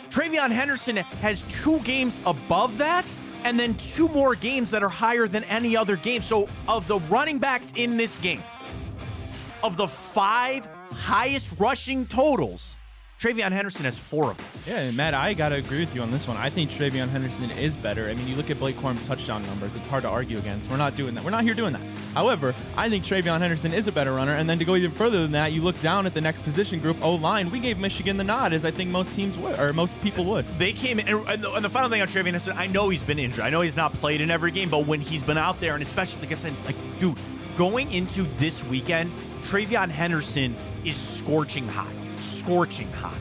TreVeyon Henderson has 2 games above that, and then 2 more games that are higher than any other game. So of the running backs in this game, of the 5 highest rushing totals, TreVeyon Henderson has 4 of them. Yeah, and Matt, I got to agree with you on this one. I think TreVeyon Henderson is better. I mean, you look at Blake Corum's touchdown numbers, it's hard to argue against. We're not doing that. We're not here doing that. However, I think TreVeyon Henderson is a better runner, and then to go even further than that, you look down at the next position group, O-line. We gave Michigan the nod, as I think most teams would, or most people would. They came in, and the final thing on TreVeyon Henderson, I know he's been injured. I know he's not played in every game, but when he's been out there, and especially, like I said, dude, going into this weekend, TreVeyon Henderson is scorching hot. Scorching hot.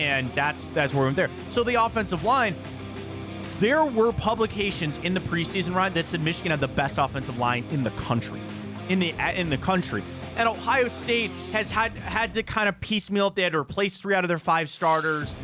And that's where we went there. So the offensive line, there were publications in the preseason, Ryan, that said Michigan had the best offensive line in the country. In the country. And Ohio State has had to kind of piecemeal it. They had to replace 3 out of their 5 starters.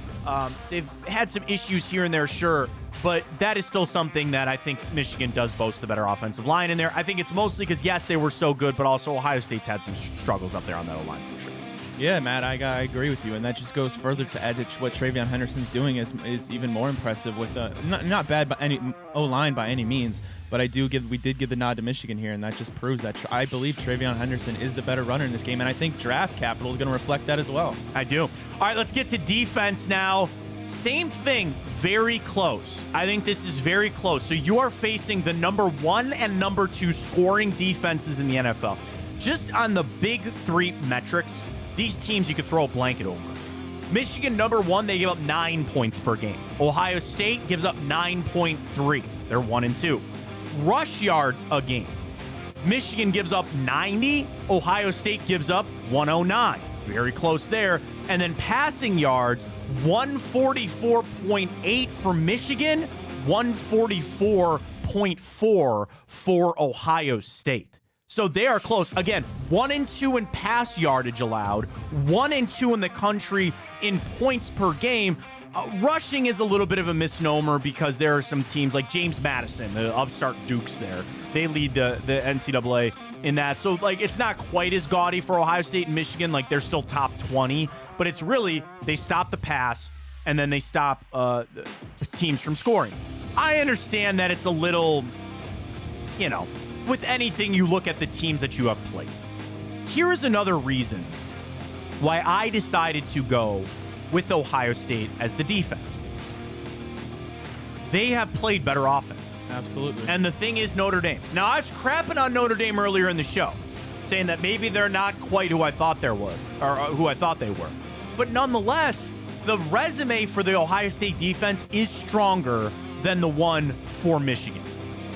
They've had some issues here and there, sure, but that is still something that I think Michigan does boast the better offensive line in there. I think it's mostly because, yes, they were so good, but also Ohio State's had some struggles up there on that O-line for sure. Yeah, Matt, I agree with you, and that just goes further to add that what Travion Henderson's doing is even more impressive with not bad by any O-line by any means, but we did give the nod to Michigan here, and that just proves that I believe Travion Henderson is the better runner in this game, and I think draft capital is going to reflect that as well. I do. All right, let's get to defense now. Same thing, very close. I think this is very close. So you are facing the number 1 and number 2 scoring defenses in the NFL. Just on the big 3 metrics, these teams you could throw a blanket over. Michigan, number 1, they give up 9 points per game. Ohio State gives up 9.3. They're 1 and 2. Rush yards a game. Michigan gives up 90. Ohio State gives up 109. Very close there. And then passing yards, 144.8 for Michigan, 144.4 for Ohio State. So they are close. Again, 1 and 2 in pass yardage allowed, 1 and 2 in the country in points per game. Rushing is a little bit of a misnomer because there are some teams like James Madison, the upstart Dukes there. They lead the NCAA in that. So, like, it's not quite as gaudy for Ohio State and Michigan. Like, they're still top 20. But it's really, they stop the pass, and then they stop teams from scoring. I understand that it's a little, with anything, you look at the teams that you have played. Here is another reason why I decided to go with Ohio State as the defense. They have played better offense. Absolutely. And the thing is Notre Dame. Now, I was crapping on Notre Dame earlier in the show, saying that maybe they're not quite who I thought they were. But nonetheless, the resume for the Ohio State defense is stronger than the one for Michigan.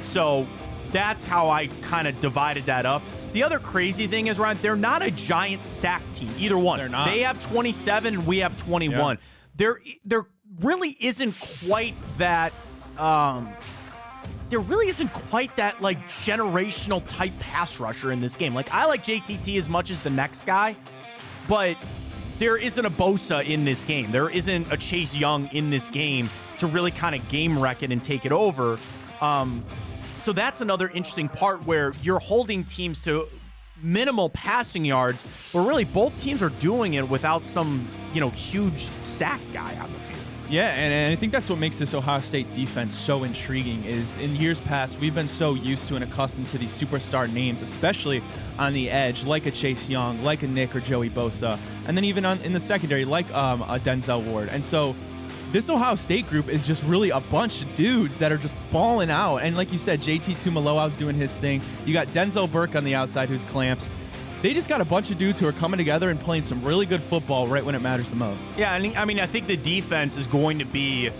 So that's how I kind of divided that up. The other crazy thing is, Ryan, they're not a giant sack team, either one. They're not. They have 27 and we have 21. Yeah. There really isn't quite that like generational type pass rusher in this game. Like, I like JTT as much as the next guy, but there isn't a Bosa in this game. There isn't a Chase Young in this game to really kind of game wreck it and take it over. So that's another interesting part where you're holding teams to minimal passing yards, but really both teams are doing it without some, huge sack guy on the field. Yeah, and I think that's what makes this Ohio State defense so intriguing is in years past, we've been so used to and accustomed to these superstar names, especially on the edge, like a Chase Young, like a Nick or Joey Bosa, and then even in the secondary, like a Denzel Ward. And so this Ohio State group is just really a bunch of dudes that are just balling out. And like you said, JT Tuimoloau's doing his thing. You got Denzel Burke on the outside who's clamps. They just got a bunch of dudes who are coming together and playing some really good football right when it matters the most. Yeah, I think the defense is going to be...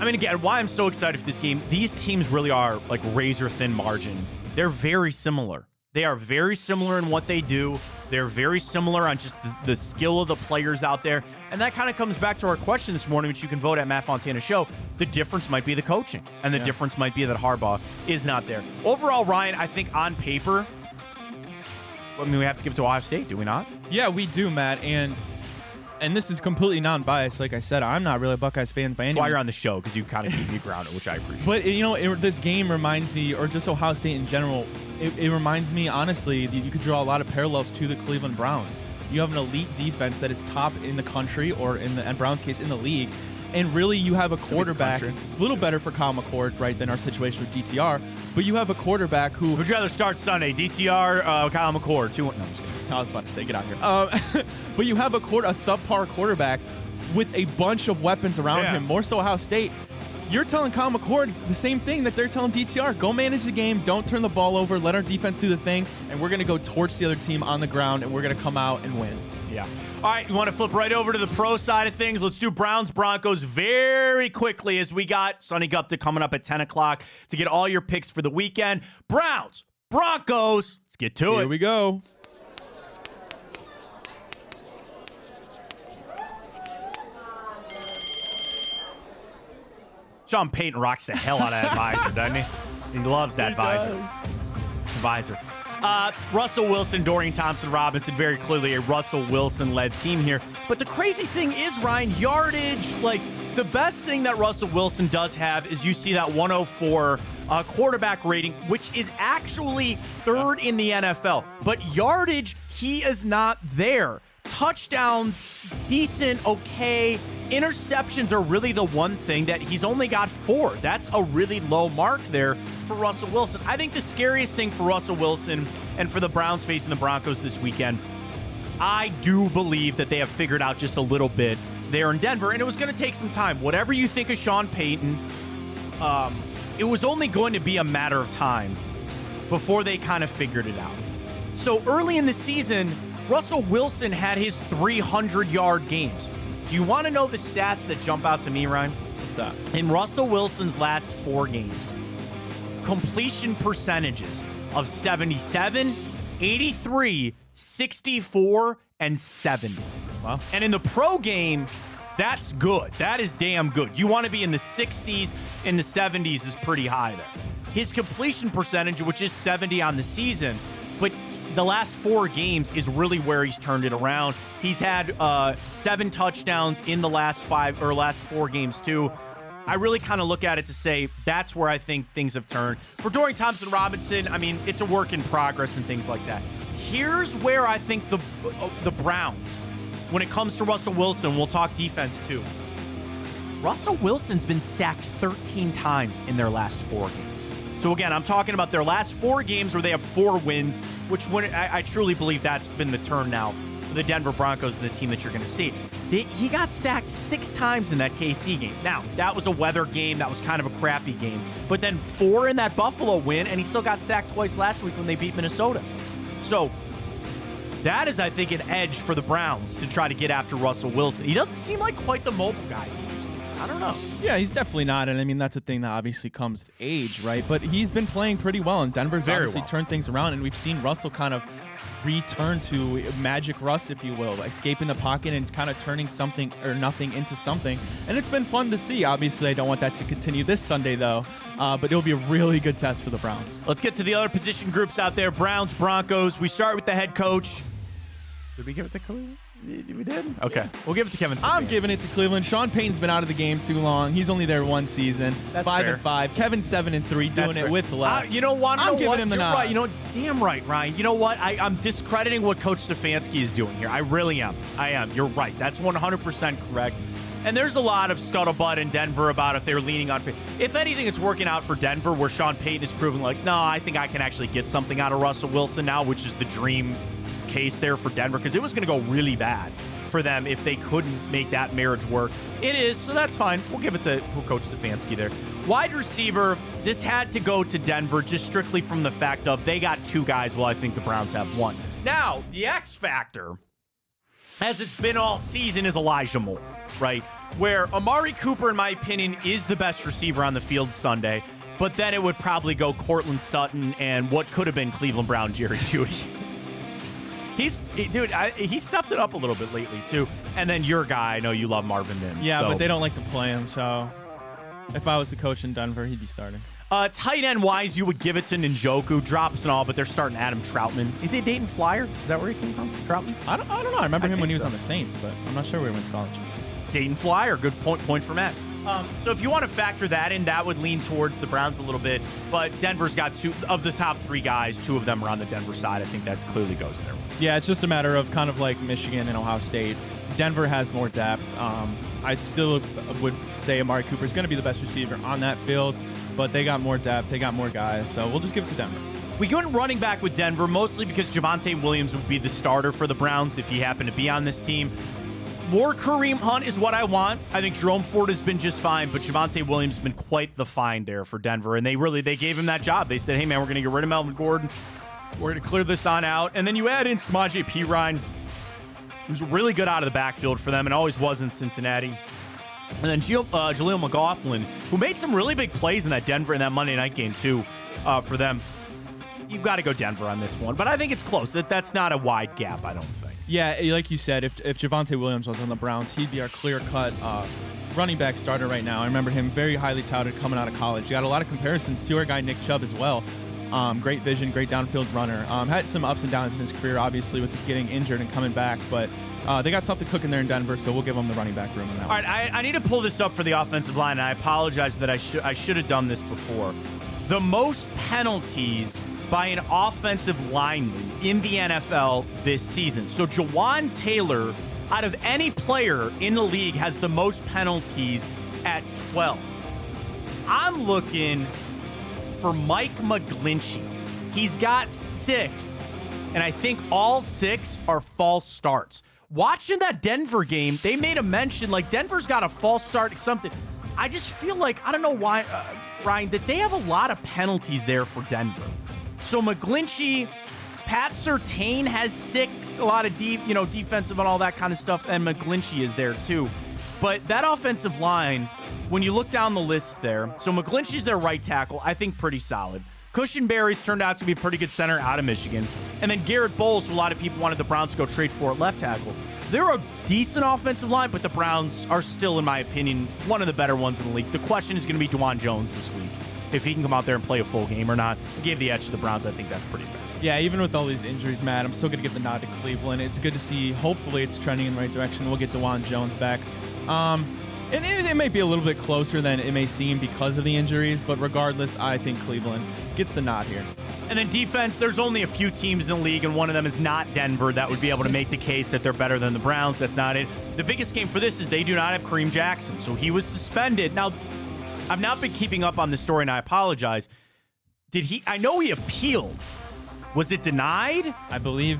again, why I'm so excited for this game, these teams really are like razor-thin margin. They're very similar. They are very similar in what they do. They're very similar on just the skill of the players out there. And that kind of comes back to our question this morning, which you can vote at Matt Fontana Show. The difference might be the coaching. And the difference might be that Harbaugh is not there. Overall, Ryan, I think on paper, we have to give it to Ohio State, do we not? Yeah, we do, Matt. And this is completely non-biased. Like I said, I'm not really a Buckeyes fan by any means. That's why you're on the show, because you kind of keep me grounded, which I appreciate. But, this game reminds me, or just Ohio State in general, it reminds me, honestly, that you could draw a lot of parallels to the Cleveland Browns. You have an elite defense that is top in the country, or in Browns' case, in the league. And really, you have a quarterback, a little better for Kyle McCord, right, than our situation with DTR. But you have a quarterback who... Would you rather start Sunday, DTR, Kyle McCord, 2-1? No, I was about to say, get out of here. But you have a subpar quarterback with a bunch of weapons around him, more so Ohio State. You're telling Kyle McCord the same thing that they're telling DTR. Go manage the game. Don't turn the ball over. Let our defense do the thing. And we're going to go torch the other team on the ground, and we're going to come out and win. Yeah. All right, you want to flip right over to the pro side of things. Let's do Browns-Broncos very quickly as we got Sonny Gupta coming up at 10 o'clock to get all your picks for the weekend. Browns-Broncos. Let's get to it. Here we go. Sean Payton rocks the hell out of that visor, doesn't he? He loves that visor. Russell Wilson, Dorian Thompson-Robinson, very clearly a Russell Wilson-led team here. But the crazy thing is, Ryan, yardage, like the best thing that Russell Wilson does have is you see that 104 quarterback rating, which is actually third in the NFL. But yardage, he is not there. Touchdowns, decent, okay. Interceptions are really the one thing that he's only got 4. That's a really low mark there for Russell Wilson. I think the scariest thing for Russell Wilson and for the Browns facing the Broncos this weekend, I do believe that they have figured out just a little bit there in Denver, and it was going to take some time. Whatever you think of Sean Payton, it was only going to be a matter of time before they kind of figured it out. So early in the season, Russell Wilson had his 300-yard games. Do you want to know the stats that jump out to me, Ryan? What's that? In Russell Wilson's last 4 games, completion percentages of 77, 83, 64, and 70. Wow. And in the pro game, that's good. That is damn good. You want to be in the 60s, in the 70s is pretty high there. His completion percentage, which is 70 on the season, but the last 4 games is really where he's turned it around. He's had 7 touchdowns in the last 4 games too. I really kind of look at it to say that's where I think things have turned. For Dorian Thompson-Robinson, I mean, it's a work in progress and things like that. Here's where I think the Browns, when it comes to Russell Wilson, we'll talk defense too. Russell Wilson's been sacked 13 times in their last 4 games. So again, I'm talking about their last 4 games where they have 4 wins, which I truly believe that's been the turn now for the Denver Broncos and the team that you're going to see. He got sacked 6 times in that KC game. Now, that was a weather game. That was kind of a crappy game. But then 4 in that Buffalo win, and he still got sacked twice last week when they beat Minnesota. So that is, I think, an edge for the Browns to try to get after Russell Wilson. He doesn't seem like quite the mobile guy. I don't know. Yeah, he's definitely not. And I mean, that's a thing that obviously comes with age, right? But he's been playing pretty well, and Denver's obviously turned things around. And we've seen Russell kind of return to Magic Russ, if you will, escaping the pocket and kind of turning something or nothing into something. And it's been fun to see. Obviously, I don't want that to continue this Sunday, though. But it'll be a really good test for the Browns. Let's get to the other position groups out there. Browns, Broncos. We start with the head coach. Did we give it to Cleveland? We did? Okay. We'll give it to Kevin Stefanski. I'm giving it to Cleveland. Sean Payton's been out of the game too long. He's only there 1 season. That's 5-5. Kevin 7-3, doing it with less. You know what? I'm giving him the nod. Right. You know, damn right, Ryan. You know what? I'm discrediting what Coach Stefanski is doing here. I really am. I am. You're right. That's 100% correct. And there's a lot of scuttlebutt in Denver about if they're leaning on. If anything, it's working out for Denver, where Sean Payton is proving like, no, I think I can actually get something out of Russell Wilson now, which is the dream case there for Denver, because it was going to go really bad for them if they couldn't make that marriage work. It is, so that's fine. We'll give it to Coach Stefanski there. Wide receiver, this had to go to Denver just strictly from the fact of they got 2 guys, while I think the Browns have 1. Now, the X factor, as it's been all season, is Elijah Moore, right? Where Amari Cooper, in my opinion, is the best receiver on the field Sunday, but then it would probably go Cortland Sutton and what could have been Cleveland Brown Jerry Jeudy. He stepped it up a little bit lately, too. And then your guy, I know you love Marvin Mims. Yeah, but they don't like to play him, so if I was the coach in Denver, he'd be starting. Tight end-wise, you would give it to Njoku, drops and all, but they're starting Adam Troutman. Is he a Dayton Flyer? Is that where he came from, Troutman? I don't know. I remember him when he was on the Saints, but I'm not sure where he went to college. Dayton Flyer, good point for Matt. So if you want to factor that in, that would lean towards the Browns a little bit. But Denver's got 2 of the top 3 guys. 2 of them are on the Denver side. I think that clearly goes there. Yeah, it's just a matter of kind of like Michigan and Ohio State. Denver has more depth. I still would say Amari Cooper is going to be the best receiver on that field, but they got more depth. They got more guys. So we'll just give it to Denver. We go in running back with Denver, mostly because Javonte Williams would be the starter for the Browns if he happened to be on this team. More Kareem Hunt is what I want. I think Jerome Ford has been just fine, but Javonte Williams has been quite the find there for Denver, and they gave him that job. They said, hey, man, we're going to get rid of Melvin Gordon. We're going to clear this on out. And then you add in Samaje Perine, who's really good out of the backfield for them and always was in Cincinnati. And then Jaleel McLaughlin, who made some really big plays in that Denver and that Monday night game, too, for them. You've got to go Denver on this one. But I think it's close. That's not a wide gap, I don't think. Yeah, like you said, if Javonte Williams was on the Browns, he'd be our clear-cut running back starter right now. I remember him very highly touted coming out of college. You got a lot of comparisons to our guy Nick Chubb as well. Great vision, great downfield runner. Had some ups and downs in his career, obviously, with getting injured and coming back, but they got something cooking there in Denver, so we'll give them the running back room on that. All right, I need to pull this up for the offensive line, and I apologize that I should have done this before. The most penalties by an offensive lineman in the NFL this season. So Jawan Taylor, out of any player in the league, has the most penalties at 12. I'm looking for Mike McGlinchey. He's got 6, and I think all 6 are false starts. Watching that Denver game, they made a mention, like Denver's got a false start, something. I just feel like, I don't know why, Ryan, that they have a lot of penalties there for Denver. So McGlinchey, Pat Surtain has 6, a lot of defensive and all that kind of stuff, and McGlinchey is there too. But that offensive line, when you look down the list there, so McGlinchey's their right tackle, I think pretty solid. Cushionberry's turned out to be a pretty good center out of Michigan. And then Garrett Bowles, who a lot of people wanted the Browns to go trade for at left tackle. They're a decent offensive line, but the Browns are still, in my opinion, one of the better ones in the league. The question is going to be DeJuan Jones this week. If he can come out there and play a full game or not. I gave the edge to the Browns. I think that's pretty fair. Yeah, even with all these injuries, Matt, I'm still going to give the nod to Cleveland. It's good to see. Hopefully it's trending in the right direction. We'll get DeJuan Jones back. And it may be a little bit closer than it may seem because of the injuries, but regardless, I think Cleveland gets the nod here. And then defense, there's only a few teams in the league, and one of them is not Denver, that would be able to make the case that they're better than the Browns. That's not it. The biggest game for this is they do not have Kareem Jackson, so he was suspended. Now, I've not been keeping up on this story, and I apologize. I know he appealed. Was it denied? I believe,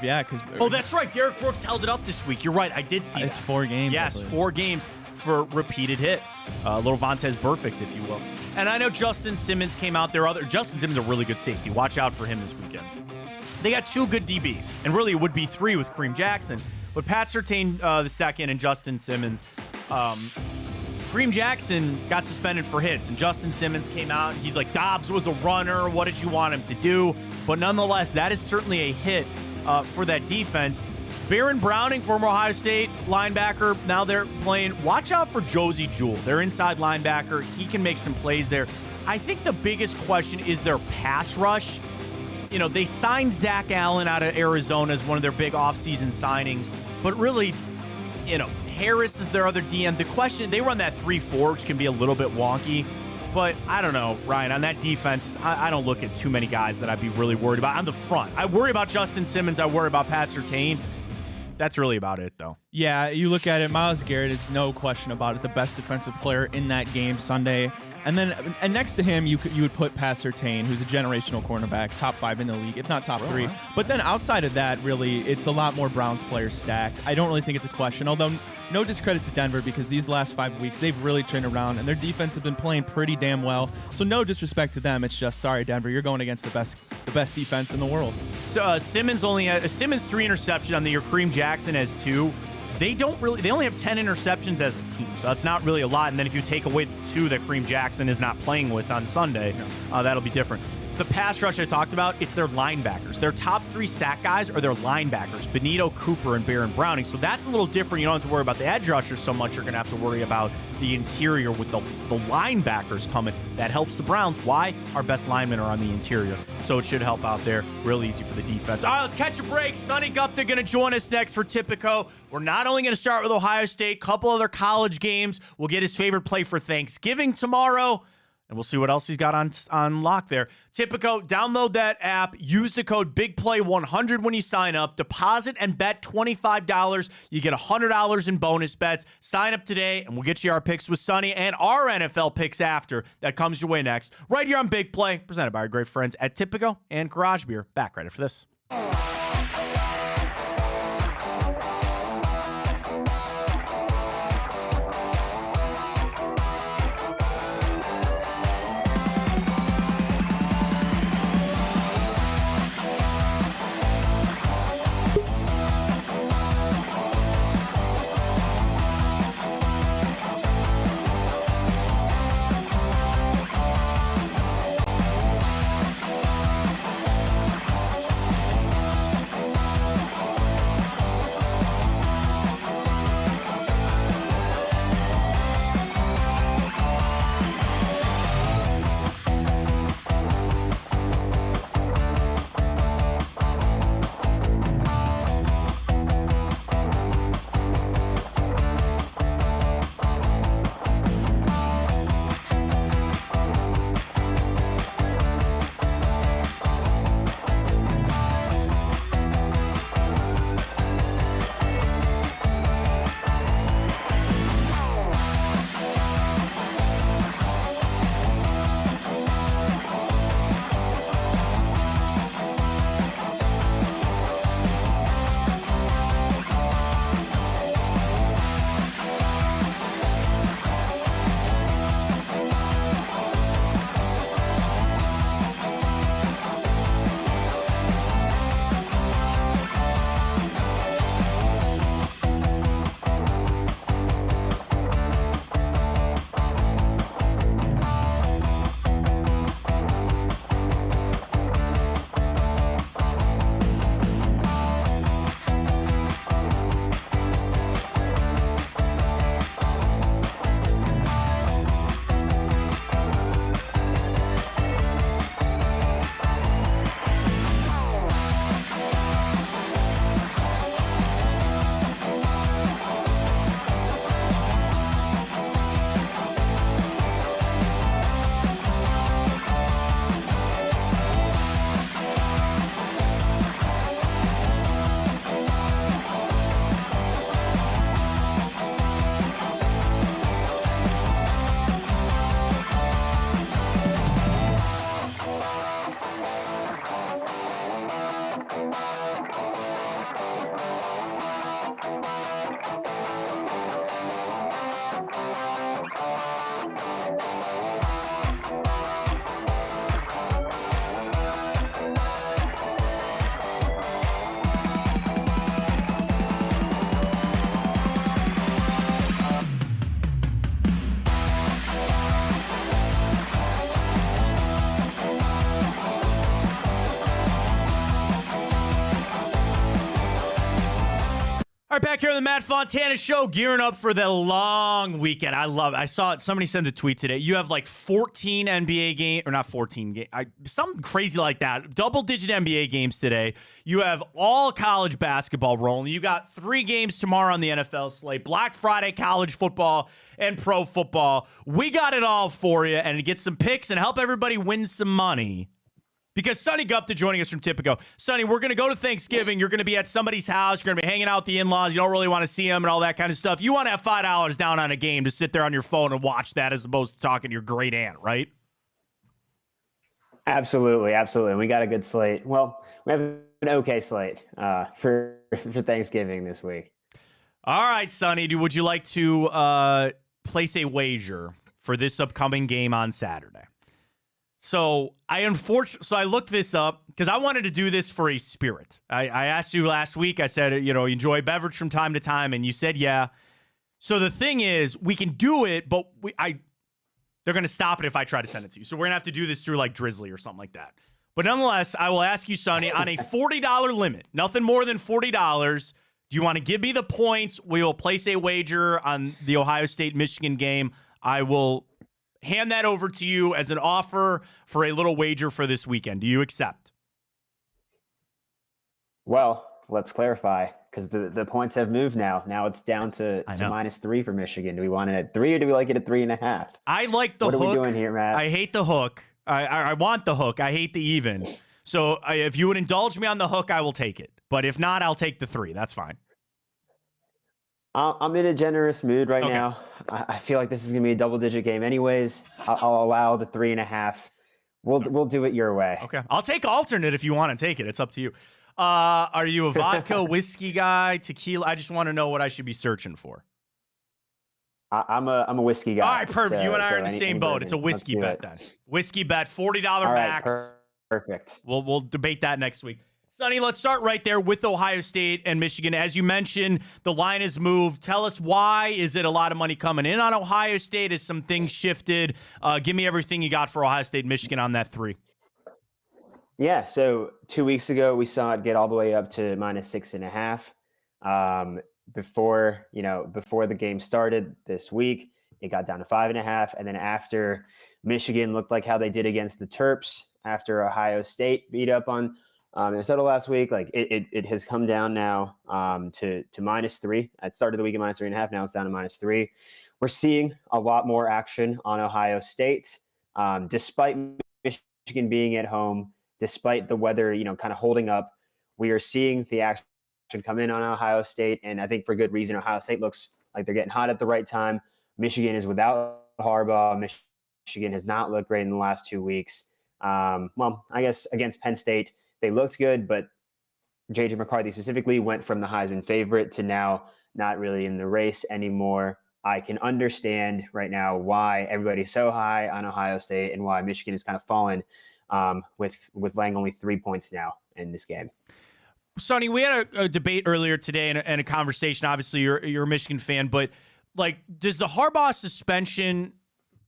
yeah. Oh, that's right. Derek Brooks held it up this week. You're right. I did see it's that. 4 games. Yes, 4 games for repeated hits. Little Vontez Burfict, if you will. And I know Justin Simmons came out there. Justin Simmons is a really good safety. Watch out for him this weekend. They got 2 good DBs, and really it would be 3 with Kareem Jackson. But Pat Surtain the second and Justin Simmons. Kareem Jackson got suspended for hits, and Justin Simmons came out. He's like, Dobbs was a runner. What did you want him to do? But nonetheless, that is certainly a hit for that defense. Baron Browning, former Ohio State linebacker, now they're playing. Watch out for Josie Jewell, their inside linebacker. He can make some plays there. I think the biggest question is their pass rush. You know, they signed Zach Allen out of Arizona as one of their big offseason signings, but really, Harris is their other DM. The question, they run that 3-4, which can be a little bit wonky, but I don't know, Ryan, on that defense, I don't look at too many guys that I'd be really worried about. On the front, I worry about Justin Simmons. I worry about Pat Surtain. That's really about it, though. Yeah, you look at it, Myles Garrett is no question about it, the best defensive player in that game Sunday. And next to him, you would put Pat Surtain, who's a generational cornerback, top 5 in the league, if not top 3. Right. But then outside of that, really, it's a lot more Browns players stacked. I don't really think it's a question, although no discredit to Denver because these last 5 weeks, they've really turned around, and their defense has been playing pretty damn well. So no disrespect to them. It's just, sorry, Denver, you're going against the best defense in the world. Simmons 3 interceptions on the year. Kareem Jackson has 2. They only have 10 interceptions as a team, so that's not really a lot. And then if you take away the 2 that Kareem Jackson is not playing with on Sunday, that'll be different. The pass rush I talked about, it's their linebackers. Their top 3 sack guys are their linebackers, Benito, Cooper, and Baron Browning. So that's a little different. You don't have to worry about the edge rushers so much. You're going to have to worry about the interior with the linebackers coming. That helps the Browns. Why? Our best linemen are on the interior. So it should help out there. Real easy for the defense. All right, let's catch a break. Sonny Gupta going to join us next for Tipico. We're not only going to start with Ohio State, couple other college games. We'll get his favorite play for Thanksgiving tomorrow. And we'll see what else he's got on lock there. Tipico, download that app. Use the code BIGPLAY100 when you sign up. Deposit and bet $25. You get $100 in bonus bets. Sign up today, and we'll get you our picks with Sonny and our NFL picks after. That comes your way next. Right here on Big Play, presented by our great friends at Tipico and Garage Beer. Back right after this. right, back here on the Matt Fontana Show, gearing up for the long weekend. I love it. I saw it. Somebody sent a tweet today. You have like 14 NBA games, or not 14 games, something crazy like that. Double-digit NBA games today. You have all college basketball rolling. You got 3 games tomorrow on the NFL slate. Black Friday college football and pro football. We got it all for you, and to get some picks and help everybody win some money. Because Sonny Gupta joining us from Tipico. Sonny, we're going to go to Thanksgiving. You're going to be at somebody's house. You're going to be hanging out with the in-laws. You don't really want to see them and all that kind of stuff. You want to have $5 down on a game to sit there on your phone and watch that as opposed to talking to your great aunt, right? Absolutely. We got a good slate. Well, we have an okay slate for Thanksgiving this week. All right, Sonny, would you like to place a wager for this upcoming game on Saturday? So I looked this up because I wanted to do this for a spirit. I asked you last week. I said, enjoy beverage from time to time, and you said yeah. So the thing is, we can do it, but they're going to stop it if I try to send it to you. So we're going to have to do this through like Drizzly or something like that. But nonetheless, I will ask you, Sonny, on a $40 limit, nothing more than $40. Do you want to give me the points? We will place a wager on the Ohio State-Michigan game. I will hand that over to you as an offer for a little wager for this weekend. Do you accept? Well, let's clarify, because the points have moved now. Now it's down to -3 for Michigan. Do we want it at 3 or do we like it at 3.5? I like the hook. What are we doing here, Matt? I hate the hook. I want the hook. I hate the even. So if you would indulge me on the hook, I will take it. But if not, I'll take the 3. That's fine. I'm in a generous mood right now. I feel like this is going to be a double-digit game anyways. I'll allow the 3.5. We'll do it your way. Okay. I'll take alternate if you want to take it. It's up to you. Are you a vodka, whiskey guy, tequila? I just want to know what I should be searching for. I'm a whiskey guy. All right, perfect. So, you and I are in the same boat. It's a whiskey bet then. Whiskey bet, $40 max. Right, perfect. We'll debate that next week. Sonny, let's start right there with Ohio State and Michigan. As you mentioned, the line has moved. Tell us why. Is it a lot of money coming in on Ohio State? Is some things shifted? Give me everything you got for Ohio State, Michigan on that 3. Yeah, so 2 weeks ago, we saw it get all the way up to -6.5. Before the game started this week, it got down to 5.5. And then after Michigan looked like how they did against the Terps, after Ohio State beat up on Minnesota last week, like it has come down now to -3. It started the week at -3.5. Now it's down to -3. We're seeing a lot more action on Ohio State, despite Michigan being at home, despite the weather, kind of holding up. We are seeing the action come in on Ohio State, and I think for good reason. Ohio State looks like they're getting hot at the right time. Michigan is without Harbaugh. Michigan has not looked great in the last 2 weeks. Well, I guess against Penn State, they looked good, but J.J. McCarthy specifically went from the Heisman favorite to now not really in the race anymore. I can understand right now why everybody's so high on Ohio State and why Michigan is kind of fallen with laying only 3 points now in this game. Sonny, we had a debate earlier today and a conversation. Obviously, you're a Michigan fan, but does the Harbaugh suspension,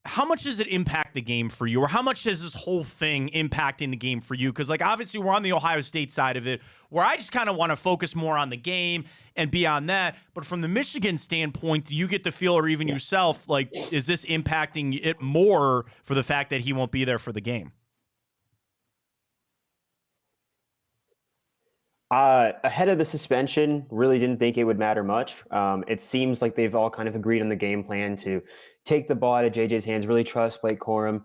how much does it impact the game for you, or how much is this whole thing impacting the game for you? Because obviously we're on the Ohio State side of it, where I just kind of want to focus more on the game and beyond that. But from the Michigan standpoint, do you get the feel, or even yourself, is this impacting it more for the fact that he won't be there for the game? Ahead of the suspension, really didn't think it would matter much. It seems like they've all kind of agreed on the game plan to take the ball out of JJ's hands, really trust Blake Corum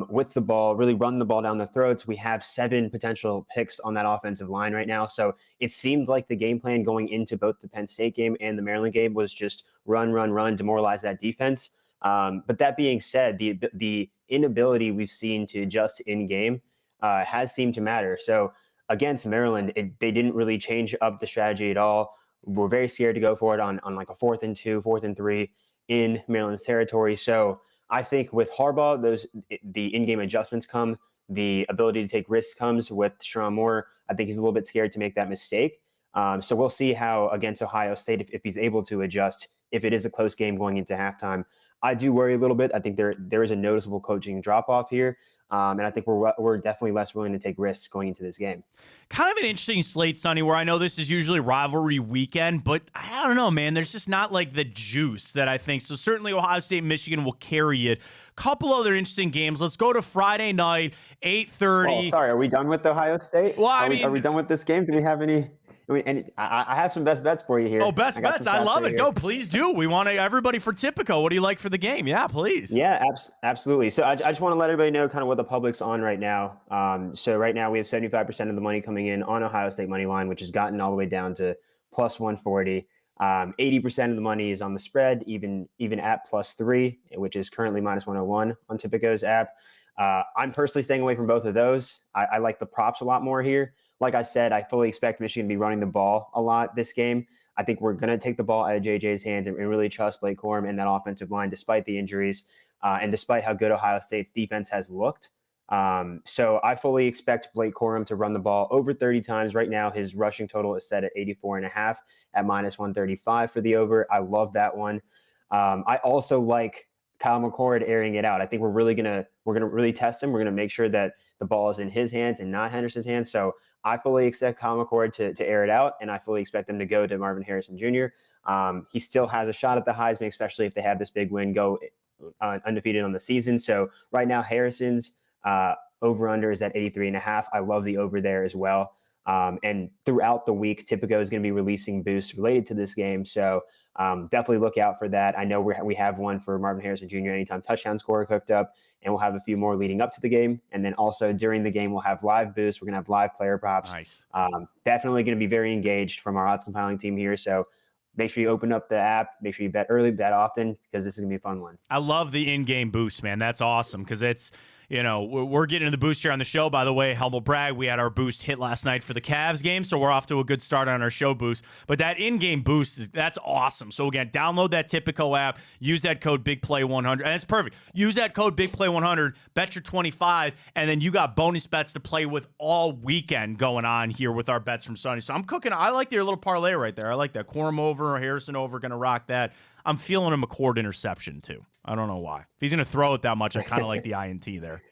with the ball, really run the ball down their throats. We have 7 potential picks on that offensive line right now. So it seemed like the game plan going into both the Penn State game and the Maryland game was just run, demoralize that defense. But that being said, the inability we've seen to adjust in game has seemed to matter. So against Maryland, they didn't really change up the strategy at all. We're very scared to go for it on like a 4th and 2, 4th and 3 in Maryland's territory. So I think with Harbaugh, the in-game adjustments come, the ability to take risks comes. With Sherrone Moore, I think he's a little bit scared to make that mistake. So we'll see how against Ohio State, if he's able to adjust, if it is a close game going into halftime. I do worry a little bit. I think there is a noticeable coaching drop-off here. And I think we're definitely less willing to take risks going into this game. Kind of an interesting slate, Sonny, where I know this is usually rivalry weekend, but I don't know, man. There's just not like the juice that I think. So certainly Ohio State, Michigan will carry it. Couple other interesting games. Let's go to Friday night, 8:30. Oh, sorry. Are we done with Ohio State? Well, Are we done with this game? Do we have any? I have some best bets for you here. Oh, best bets. I love it. Go, please do. We want everybody for Tipico. What do you like for the game? Yeah, please. Yeah, absolutely. So I just want to let everybody know kind of what the public's on right now. So right now we have 75% of the money coming in on Ohio State money line, which has gotten all the way down to plus 140. 80% of the money is on the spread, even at +3, which is currently minus 101 on Tipico's app. I'm personally staying away from both of those. I like the props a lot more here. Like I said, I fully expect Michigan to be running the ball a lot this game. I think we're going to take the ball out of JJ's hands and really trust Blake Corum and that offensive line, despite the injuries and despite how good Ohio State's defense has looked. So I fully expect Blake Corum to run the ball over 30 times. Right now, his rushing total is set at 84.5 at minus 135 for the over. I love that one. I also like Kyle McCord airing it out. I think we're gonna really test him. We're gonna make sure that the ball is in his hands and not Henderson's hands. So I fully expect Kyle McCord to air it out, and I fully expect them to go to Marvin Harrison Jr. He still has a shot at the Heisman, especially if they have this big win, go undefeated on the season. So right now, Harrison's over-under is at 83.5. I love the over there as well. And throughout the week, Tipico is going to be releasing boosts related to this game. So definitely look out for that. I know we have one for Marvin Harrison Jr. anytime touchdown scorer cooked up, and we'll have a few more leading up to the game. And then also during the game, we'll have live boosts. We're going to have live player props. Nice. Definitely going to be very engaged from our odds compiling team here. So make sure you open up the app. Make sure you bet early, bet often, because this is going to be a fun one. I love the in-game boost, man. That's awesome because it's, we're getting into the boost here on the show. By the way, humble brag, we had our boost hit last night for the Cavs game, so we're off to a good start on our show boost. But that in-game boost, that's awesome. So again, download that Tipico app, use that code BIGPLAY100, and it's perfect. Use that code BIGPLAY100, bet your 25, and then you got bonus bets to play with all weekend going on here with our bets from Sonny. So I'm cooking. I like your little parlay right there. I like that. Corum over, Harrison over, going to rock that. I'm feeling a McCord interception, too. I don't know why. If he's going to throw it that much, I kind of like the INT there.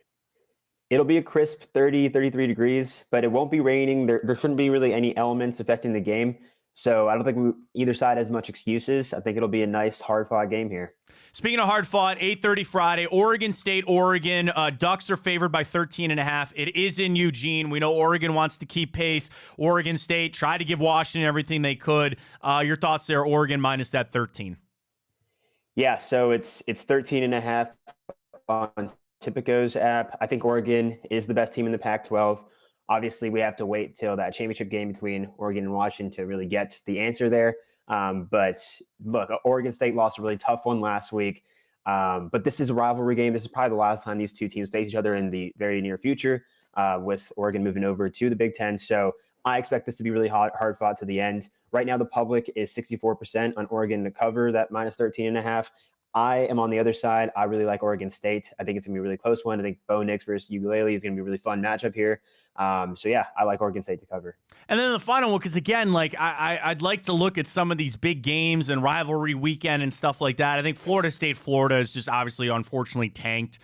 It'll be a crisp 30, 33 degrees, but it won't be raining. There shouldn't be really any elements affecting the game. So I don't think either side has much excuses. I think it'll be a nice, hard-fought game here. Speaking of hard-fought, 8:30 Friday, Oregon State, Oregon. Ducks are favored by 13.5. It is in Eugene. We know Oregon wants to keep pace. Oregon State tried to give Washington everything they could. Your thoughts there, Oregon minus that 13. Yeah, so it's 13.5 on Tipico's app. I think Oregon is the best team in the Pac-12. Obviously, we have to wait till that championship game between Oregon and Washington to really get the answer there. But look, Oregon State lost a really tough one last week. But this is a rivalry game. This is probably the last time these two teams face each other in the very near future, with Oregon moving over to the Big Ten. So I expect this to be really hard fought to the end. Right now, the public is 64% on Oregon to cover that minus 13.5. I am on the other side. I really like Oregon State. I think it's going to be a really close one. I think Bo Nix versus Ukulele is going to be a really fun matchup here. So, yeah, I like Oregon State to cover. And then the final one, because, again, like I'd like to look at some of these big games and rivalry weekend and stuff like that. I think Florida State, Florida is just obviously, unfortunately, tanked.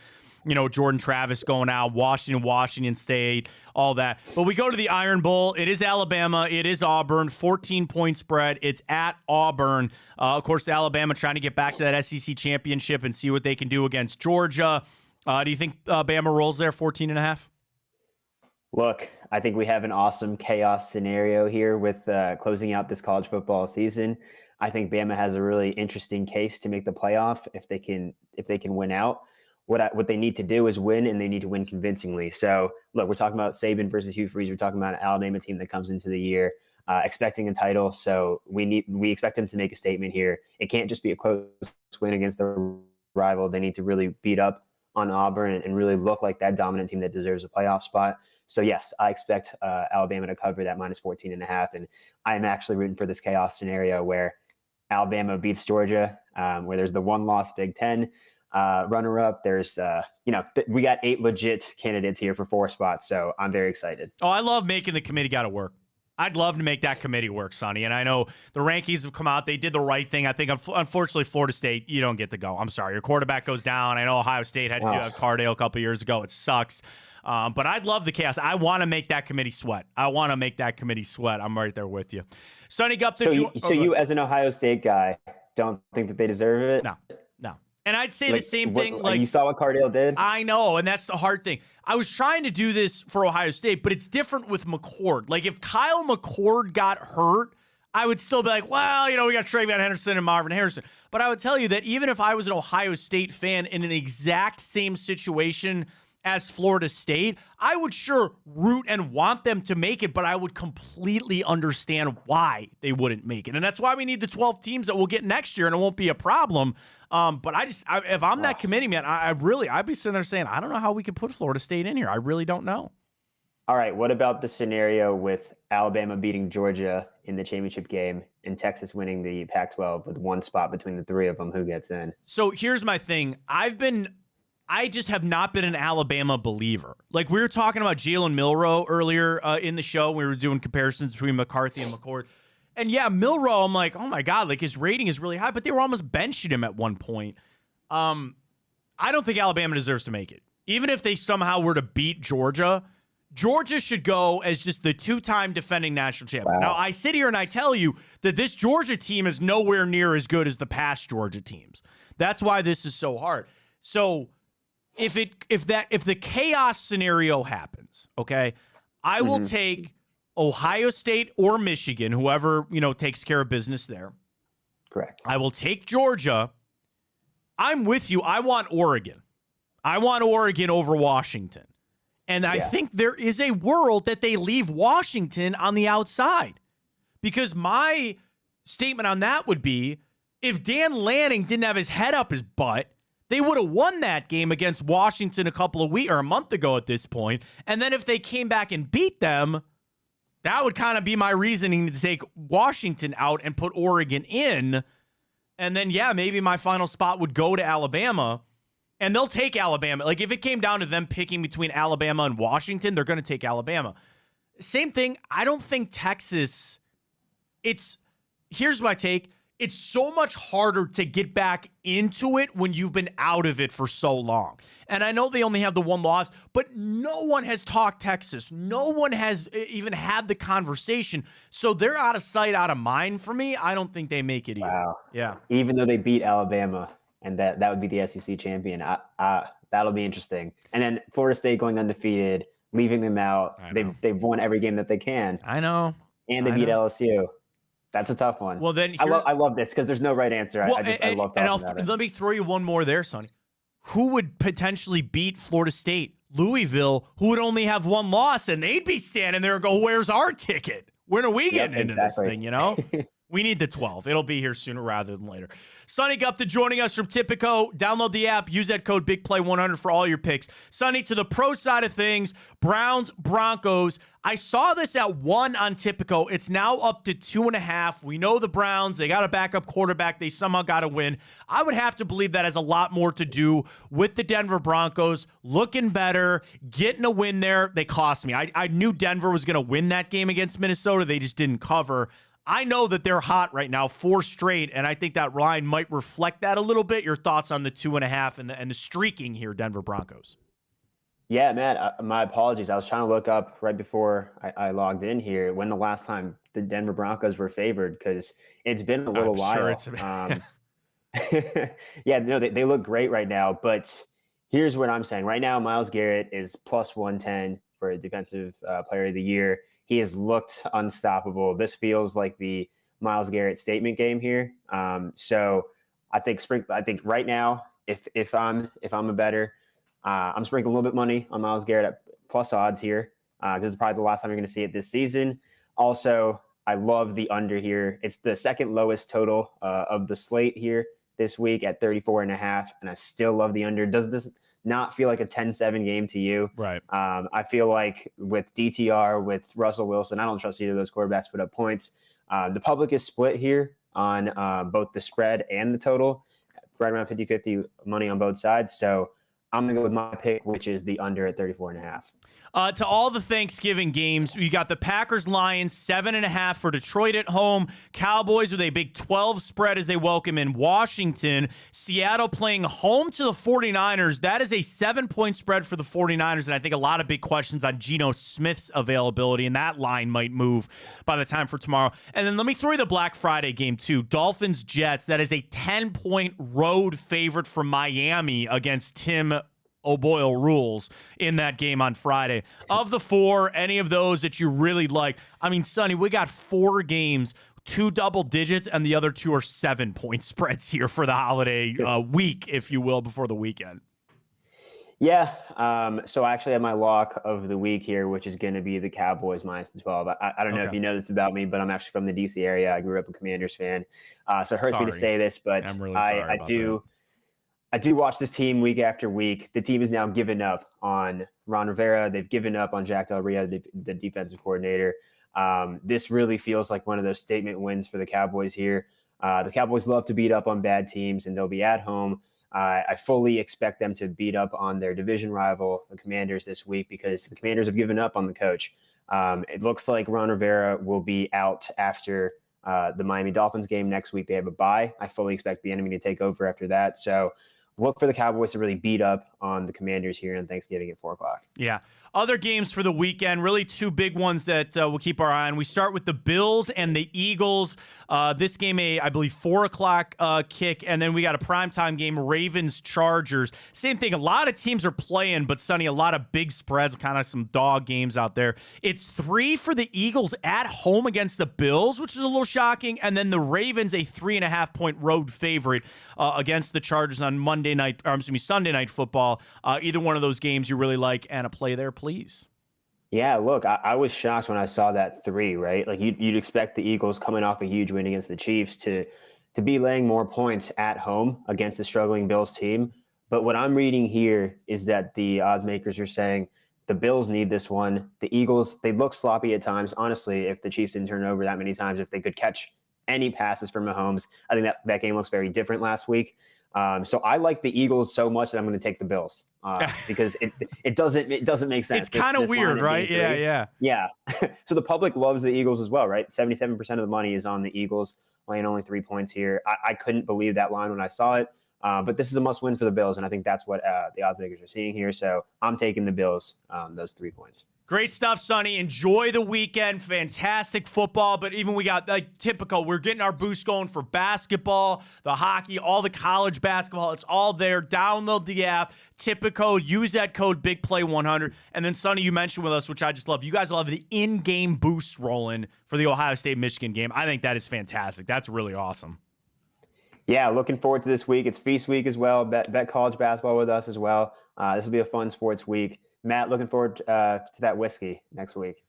Jordan Travis going out, Washington State, all that. But we go to the Iron Bowl. It is Alabama. It is Auburn. 14-point spread. It's at Auburn. Of course, Alabama trying to get back to that SEC championship and see what they can do against Georgia. Do you think Bama rolls there, 14.5? Look, I think we have an awesome chaos scenario here with closing out this college football season. I think Bama has a really interesting case to make the playoff if they can win out. What they need to do is win, and they need to win convincingly. So, look, we're talking about Saban versus Hugh Freeze. We're talking about an Alabama team that comes into the year expecting a title. So we expect them to make a statement here. It can't just be a close win against the rival. They need to really beat up on Auburn and really look like that dominant team that deserves a playoff spot. So, yes, I expect Alabama to cover that minus 14.5. And I'm actually rooting for this chaos scenario where Alabama beats Georgia, where there's the one-loss Big Ten runner-up. There's, we got 8 legit candidates here for 4 spots. So I'm very excited. Oh, I love making the committee got to work. I'd love to make that committee work, Sonny. And I know the rankings have come out. They did the right thing. I think, unfortunately, Florida State, you don't get to go. I'm sorry. Your quarterback goes down. I know Ohio State had to do that Cardale a couple years ago. It sucks. But I'd love the chaos. I want to make that committee sweat. I'm right there with you. Sonny Gupta. So you, as an Ohio State guy, don't think that they deserve it? No. And I'd say the same thing. Like you saw what Cardale did? I know, and that's the hard thing. I was trying to do this for Ohio State, but it's different with McCord. Like, if Kyle McCord got hurt, I would still be like, well, we got TreVeyon Henderson and Marvin Harrison. But I would tell you that even if I was an Ohio State fan in an exact same situation as Florida State, I would sure root and want them to make it, but I would completely understand why they wouldn't make it. And that's why we need the 12 teams that we'll get next year, and it won't be a problem. But if I'm that committee, man, I'd be sitting there saying, I don't know how we could put Florida State in here. I really don't know. All right. What about the scenario with Alabama beating Georgia in the championship game and Texas winning the Pac-12 with one spot between the three of them? Who gets in? So here's my thing. I just have not been an Alabama believer. Like, we were talking about Jalen Milroe earlier in the show. We were doing comparisons between McCarthy and McCord. And yeah, Milroe, I'm like, oh my God, like his rating is really high, but they were almost benching him at one point. I don't think Alabama deserves to make it. Even if they somehow were to beat Georgia, Georgia should go as just the two-time defending national champions. Wow. Now, I sit here and I tell you that this Georgia team is nowhere near as good as the past Georgia teams. That's why this is so hard. So if the chaos scenario happens, okay, I will take Ohio State or Michigan, whoever, takes care of business there. Correct. I will take Georgia. I'm with you. I want Oregon. I want Oregon over Washington. And I think there is a world that they leave Washington on the outside. Because my statement on that would be, if Dan Lanning didn't have his head up his butt, they would have won that game against Washington a month ago at this point. And then if they came back and beat them, that would kind of be my reasoning to take Washington out and put Oregon in. And then, maybe my final spot would go to Alabama. And they'll take Alabama. Like, if it came down to them picking between Alabama and Washington, they're going to take Alabama. Same thing. I don't think Texas, here's my take. It's so much harder to get back into it when you've been out of it for so long. And I know they only have the one loss, but no one has talked Texas. No one has even had the conversation. So they're out of sight, out of mind for me. I don't think they make it either. Wow. Yeah. Even though they beat Alabama, and that would be the SEC champion. That'll be interesting. And then Florida State going undefeated, leaving them out. They've won every game that they can. I know. And they beat LSU. That's a tough one. Well, then I love this because there's no right answer. Well, I love talking about it. Let me throw you one more there, Sonny. Who would potentially beat Florida State? Louisville, who would only have one loss, and they'd be standing there and go, "Where's our ticket? When are we getting into this thing?" We need the 12. It'll be here sooner rather than later. Sonny Gupta joining us from Tipico. Download the app. Use that code BIGPLAY100 for all your picks. Sonny, to the pro side of things, Browns, Broncos. I saw this at 1 on Tipico. It's now up to 2.5. We know the Browns. They got a backup quarterback. They somehow got to win. I would have to believe that has a lot more to do with the Denver Broncos looking better, getting a win there. They cost me. I knew Denver was going to win that game against Minnesota. They just didn't cover. I know that they're hot right now, 4 straight, and I think that line might reflect that a little bit. Your thoughts on the 2.5 and the streaking here, Denver Broncos? Yeah, man, my apologies. I was trying to look up right before I logged in here when the last time the Denver Broncos were favored, because it's been a little while. Yeah, no, they look great right now, but here's what I'm saying. Right now, Myles Garrett is plus 110 for Defensive Player of the Year. He has looked unstoppable. This feels like the Myles Garrett statement game here. So I think right now, if I'm a bettor, I'm sprinkling a little bit of money on Myles Garrett at plus odds here. This is probably the last time you're going to see it this season. Also, I love the under here. It's the second lowest total of the slate here this week at 34.5, and I still love the under. Does this not feel like a 10-7 game to you? Right. I feel like with DTR, with Russell Wilson, I don't trust either of those quarterbacks to put up points. The public is split here on both the spread and the total, right around 50-50 money on both sides. So I'm going to go with my pick, which is the under at 34.5. To all the Thanksgiving games, you got the Packers-Lions 7.5 for Detroit at home. Cowboys with a Big 12 spread as they welcome in Washington. Seattle playing home to the 49ers. That is a 7-point spread for the 49ers, and I think a lot of big questions on Geno Smith's availability, and that line might move by the time for tomorrow. And then let me throw you the Black Friday game, too. Dolphins-Jets. That is a 10-point road favorite from Miami against Tim O'Boyle rules in that game on Friday. Of the four, any of those that you really like? I mean, Sonny, we got 4 games, 2 double digits, and the other 2 are 7-point spreads here for the holiday week, if you will, before the weekend. Yeah. So I actually have my lock of the week here, which is going to be the Cowboys minus the 12. I don't know if you know this about me, but I'm actually from the DC area. I grew up a Commanders fan. So it hurts me to say this, but I'm really sorry I do watch this team week after week. The team has now given up on Ron Rivera. They've given up on Jack Del Rio, the defensive coordinator. This really feels like one of those statement wins for the Cowboys here. The Cowboys love to beat up on bad teams, and they'll be at home. I fully expect them to beat up on their division rival, the Commanders, this week because the Commanders have given up on the coach. It looks like Ron Rivera will be out after the Miami Dolphins game next week. They have a bye. I fully expect Bieniemy to take over after that. So look for the Cowboys to really beat up on the Commanders here on Thanksgiving at 4 o'clock. Yeah. Other games for the weekend, really 2 big ones that we'll keep our eye on. We start with the Bills and the Eagles. This game, I believe, 4 o'clock kick, and then we got a primetime game, Ravens-Chargers. Same thing. A lot of teams are playing, but, Sonny, a lot of big spreads, kind of some dog games out there. It's 3 for the Eagles at home against the Bills, which is a little shocking, and then the Ravens, a 3.5-point road favorite against the Chargers on Sunday Night Football. Either one of those games you really like, and a play there, please. Yeah, look, I was shocked when I saw that 3, right? Like you'd expect the Eagles coming off a huge win against the Chiefs to be laying more points at home against the struggling Bills team. But what I'm reading here is that the odds makers are saying the Bills need this one. The Eagles, they look sloppy at times. Honestly, if the Chiefs didn't turn it over that many times, if they could catch any passes from Mahomes, I think that game looks very different last week. So I like the Eagles so much that I'm going to take the Bills because it doesn't make sense. It's kind of weird, right? Yeah. So the public loves the Eagles as well, right? 77% of the money is on the Eagles, laying only 3 points here. I couldn't believe that line when I saw it, but this is a must-win for the Bills, and I think that's what the odds makers are seeing here. So I'm taking the Bills, those 3 points. Great stuff, Sonny. Enjoy the weekend. Fantastic football. But even we got typical. We're getting our boost going for basketball, the hockey, all the college basketball. It's all there. Download the app. Typical. Use that code BigPlay100. And then, Sonny, you mentioned with us, which I just love. You guys will have the in-game boosts rolling for the Ohio State-Michigan game. I think that is fantastic. That's really awesome. Yeah, looking forward to this week. It's feast week as well. Bet college basketball with us as well. This will be a fun sports week. Matt, looking forward to that whiskey next week.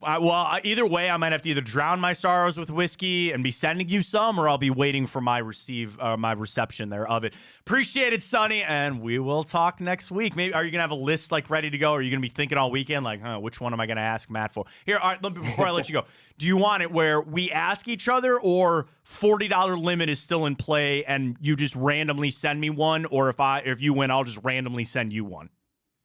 Either way, I might have to either drown my sorrows with whiskey and be sending you some, or I'll be waiting for my reception there of it. Appreciate it, Sonny, and we will talk next week. Maybe are you gonna have a list ready to go? Or are you gonna be thinking all weekend which one am I gonna ask Matt for? Here, all right, before I let you go, do you want it where we ask each other, or $40 limit is still in play and you just randomly send me one, or if you win, I'll just randomly send you one?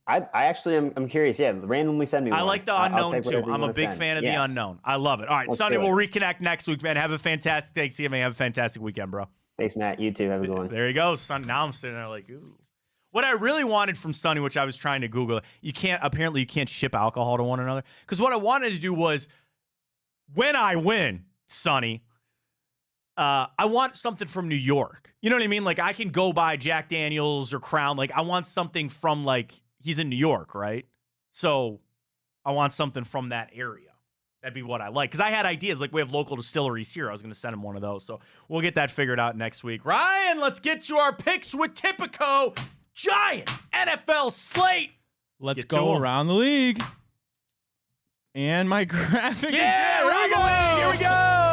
I actually am curious. Yeah, randomly send me one. I like the unknown too. I'm a big fan of the unknown. I love it. All right, Sonny, we'll reconnect next week, man. Have a fantastic Thanksgiving. Have a fantastic weekend, bro. Thanks, Matt. You too. Have a good one. There you go, son. Now I'm sitting there like, ooh. What I really wanted from Sonny, which I was trying to Google, you can't ship alcohol to one another. Because what I wanted to do was, when I win, Sonny, I want something from New York. You know what I mean? Like, I can go buy Jack Daniels or Crown. Like, I want something from, he's in New York, right? So I want something from that area. That'd be what I like. Because I had ideas. We have local distilleries here. I was going to send him one of those. So we'll get that figured out next week. Ryan, let's get to our picks with Tipico. Giant NFL slate. Let's go around the league. And my graphic. Yeah, around the league. Here we go.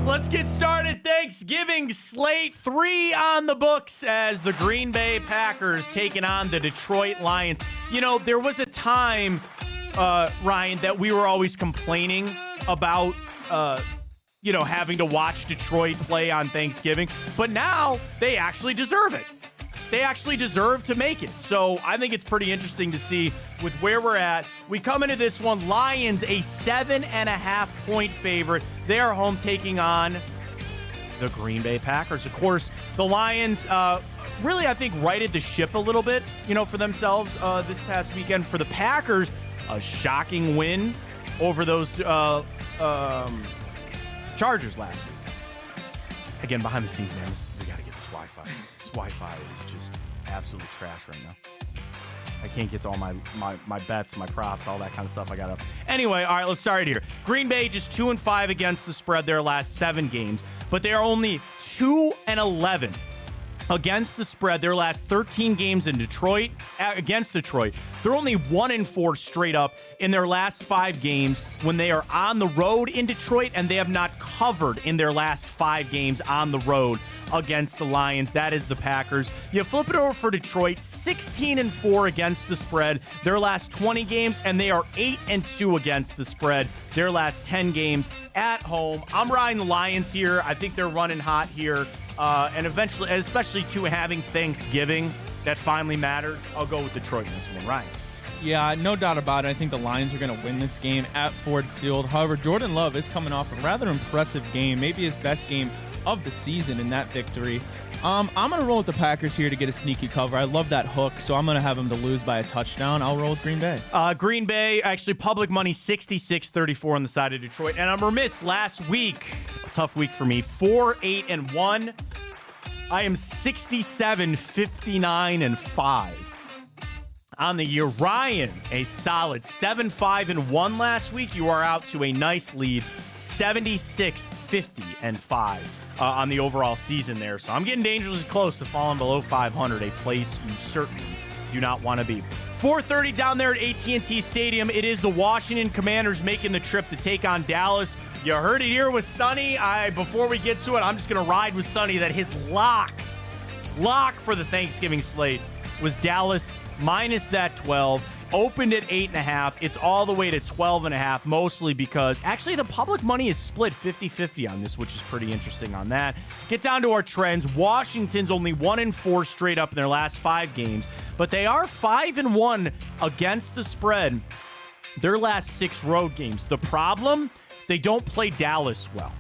Let's get started. Thanksgiving slate 3 on the books as the Green Bay Packers taking on the Detroit Lions. You know, there was a time, Ryan, that we were always complaining about, having to watch Detroit play on Thanksgiving. But now they actually deserve it. they actually deserve to make it. So I think it's pretty interesting to see with where we're at. We come into this one, Lions, a 7.5-point favorite. They are home taking on the Green Bay Packers. Of course, the Lions really, I think, righted the ship a little bit, for themselves this past weekend. For the Packers, a shocking win over those Chargers last week. Again, behind the scenes, man, we got to get this Wi-Fi. This Wi-Fi is just absolutely trash right now. I can't get to all my bets, my props, all that kind of stuff I got up. Anyway, all right, let's start here. Green Bay just 2-5 against the spread their last 7 games, but they are only 2-11 against the spread their last 13 games in Detroit, against Detroit. They're only 1-4 straight up in their last 5 games when they are on the road in Detroit, and they have not covered in their last 5 games on the road against the Lions. That is the Packers. You flip it over for Detroit, 16-4 against the spread their last 20 games, and they are 8-2 against the spread their last 10 games at home. I'm riding the Lions here. I think they're running hot here. And eventually, especially to having Thanksgiving, that finally matters. I'll go with Detroit in this one, Ryan. Yeah, no doubt about it. I think the Lions are going to win this game at Ford Field. However, Jordan Love is coming off a rather impressive game, maybe his best game of the season in that victory. I'm going to roll with the Packers here to get a sneaky cover. I love that hook, so I'm going to have them to lose by a touchdown. I'll roll with Green Bay. Green Bay, actually, public money 66-34 on the side of Detroit. And I'm remiss, last week, a tough week for me, 4-8-1. I am 67-59-5 on the year. Ryan, a solid 7-5-1 last week. You are out to a nice lead, 76-50-5 on the overall season there. So I'm getting dangerously close to falling below 500, a place you certainly do not want to be. 4:30 down there at AT&T Stadium. It is the Washington Commanders making the trip to take on Dallas. You heard it here with Sonny. Before we get to it, I'm just going to ride with Sonny that his lock for the Thanksgiving slate was Dallas minus that 12. Opened at 8.5. It's all the way to 12.5, mostly because actually the public money is split 50-50 on this, which is pretty interesting on that. Get down to our trends. Washington's only 1-4 straight up in their last 5 games, but they are 5-1 against the spread their last 6 road games. The problem, they don't play Dallas well.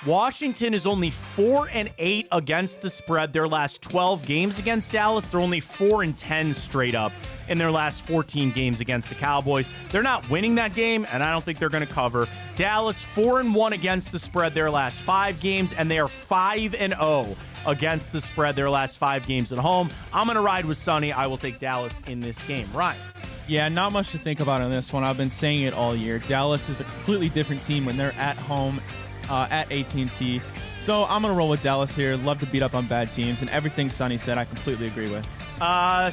Washington is only 4-8 against the spread their last 12 games against Dallas. They're only 4-10 straight up in their last 14 games against the Cowboys. They're not winning that game, and I don't think they're going to cover. Dallas 4-1 against the spread their last 5 games, and they are 5-0 against the spread their last 5 games at home. I'm going to ride with Sonny. I will take Dallas in this game. Ryan. Yeah, not much to think about on this one. I've been saying it all year. Dallas is a completely different team when they're at home at AT&T. So I'm going to roll with Dallas here. Love to beat up on bad teams, and everything Sonny said I completely agree with.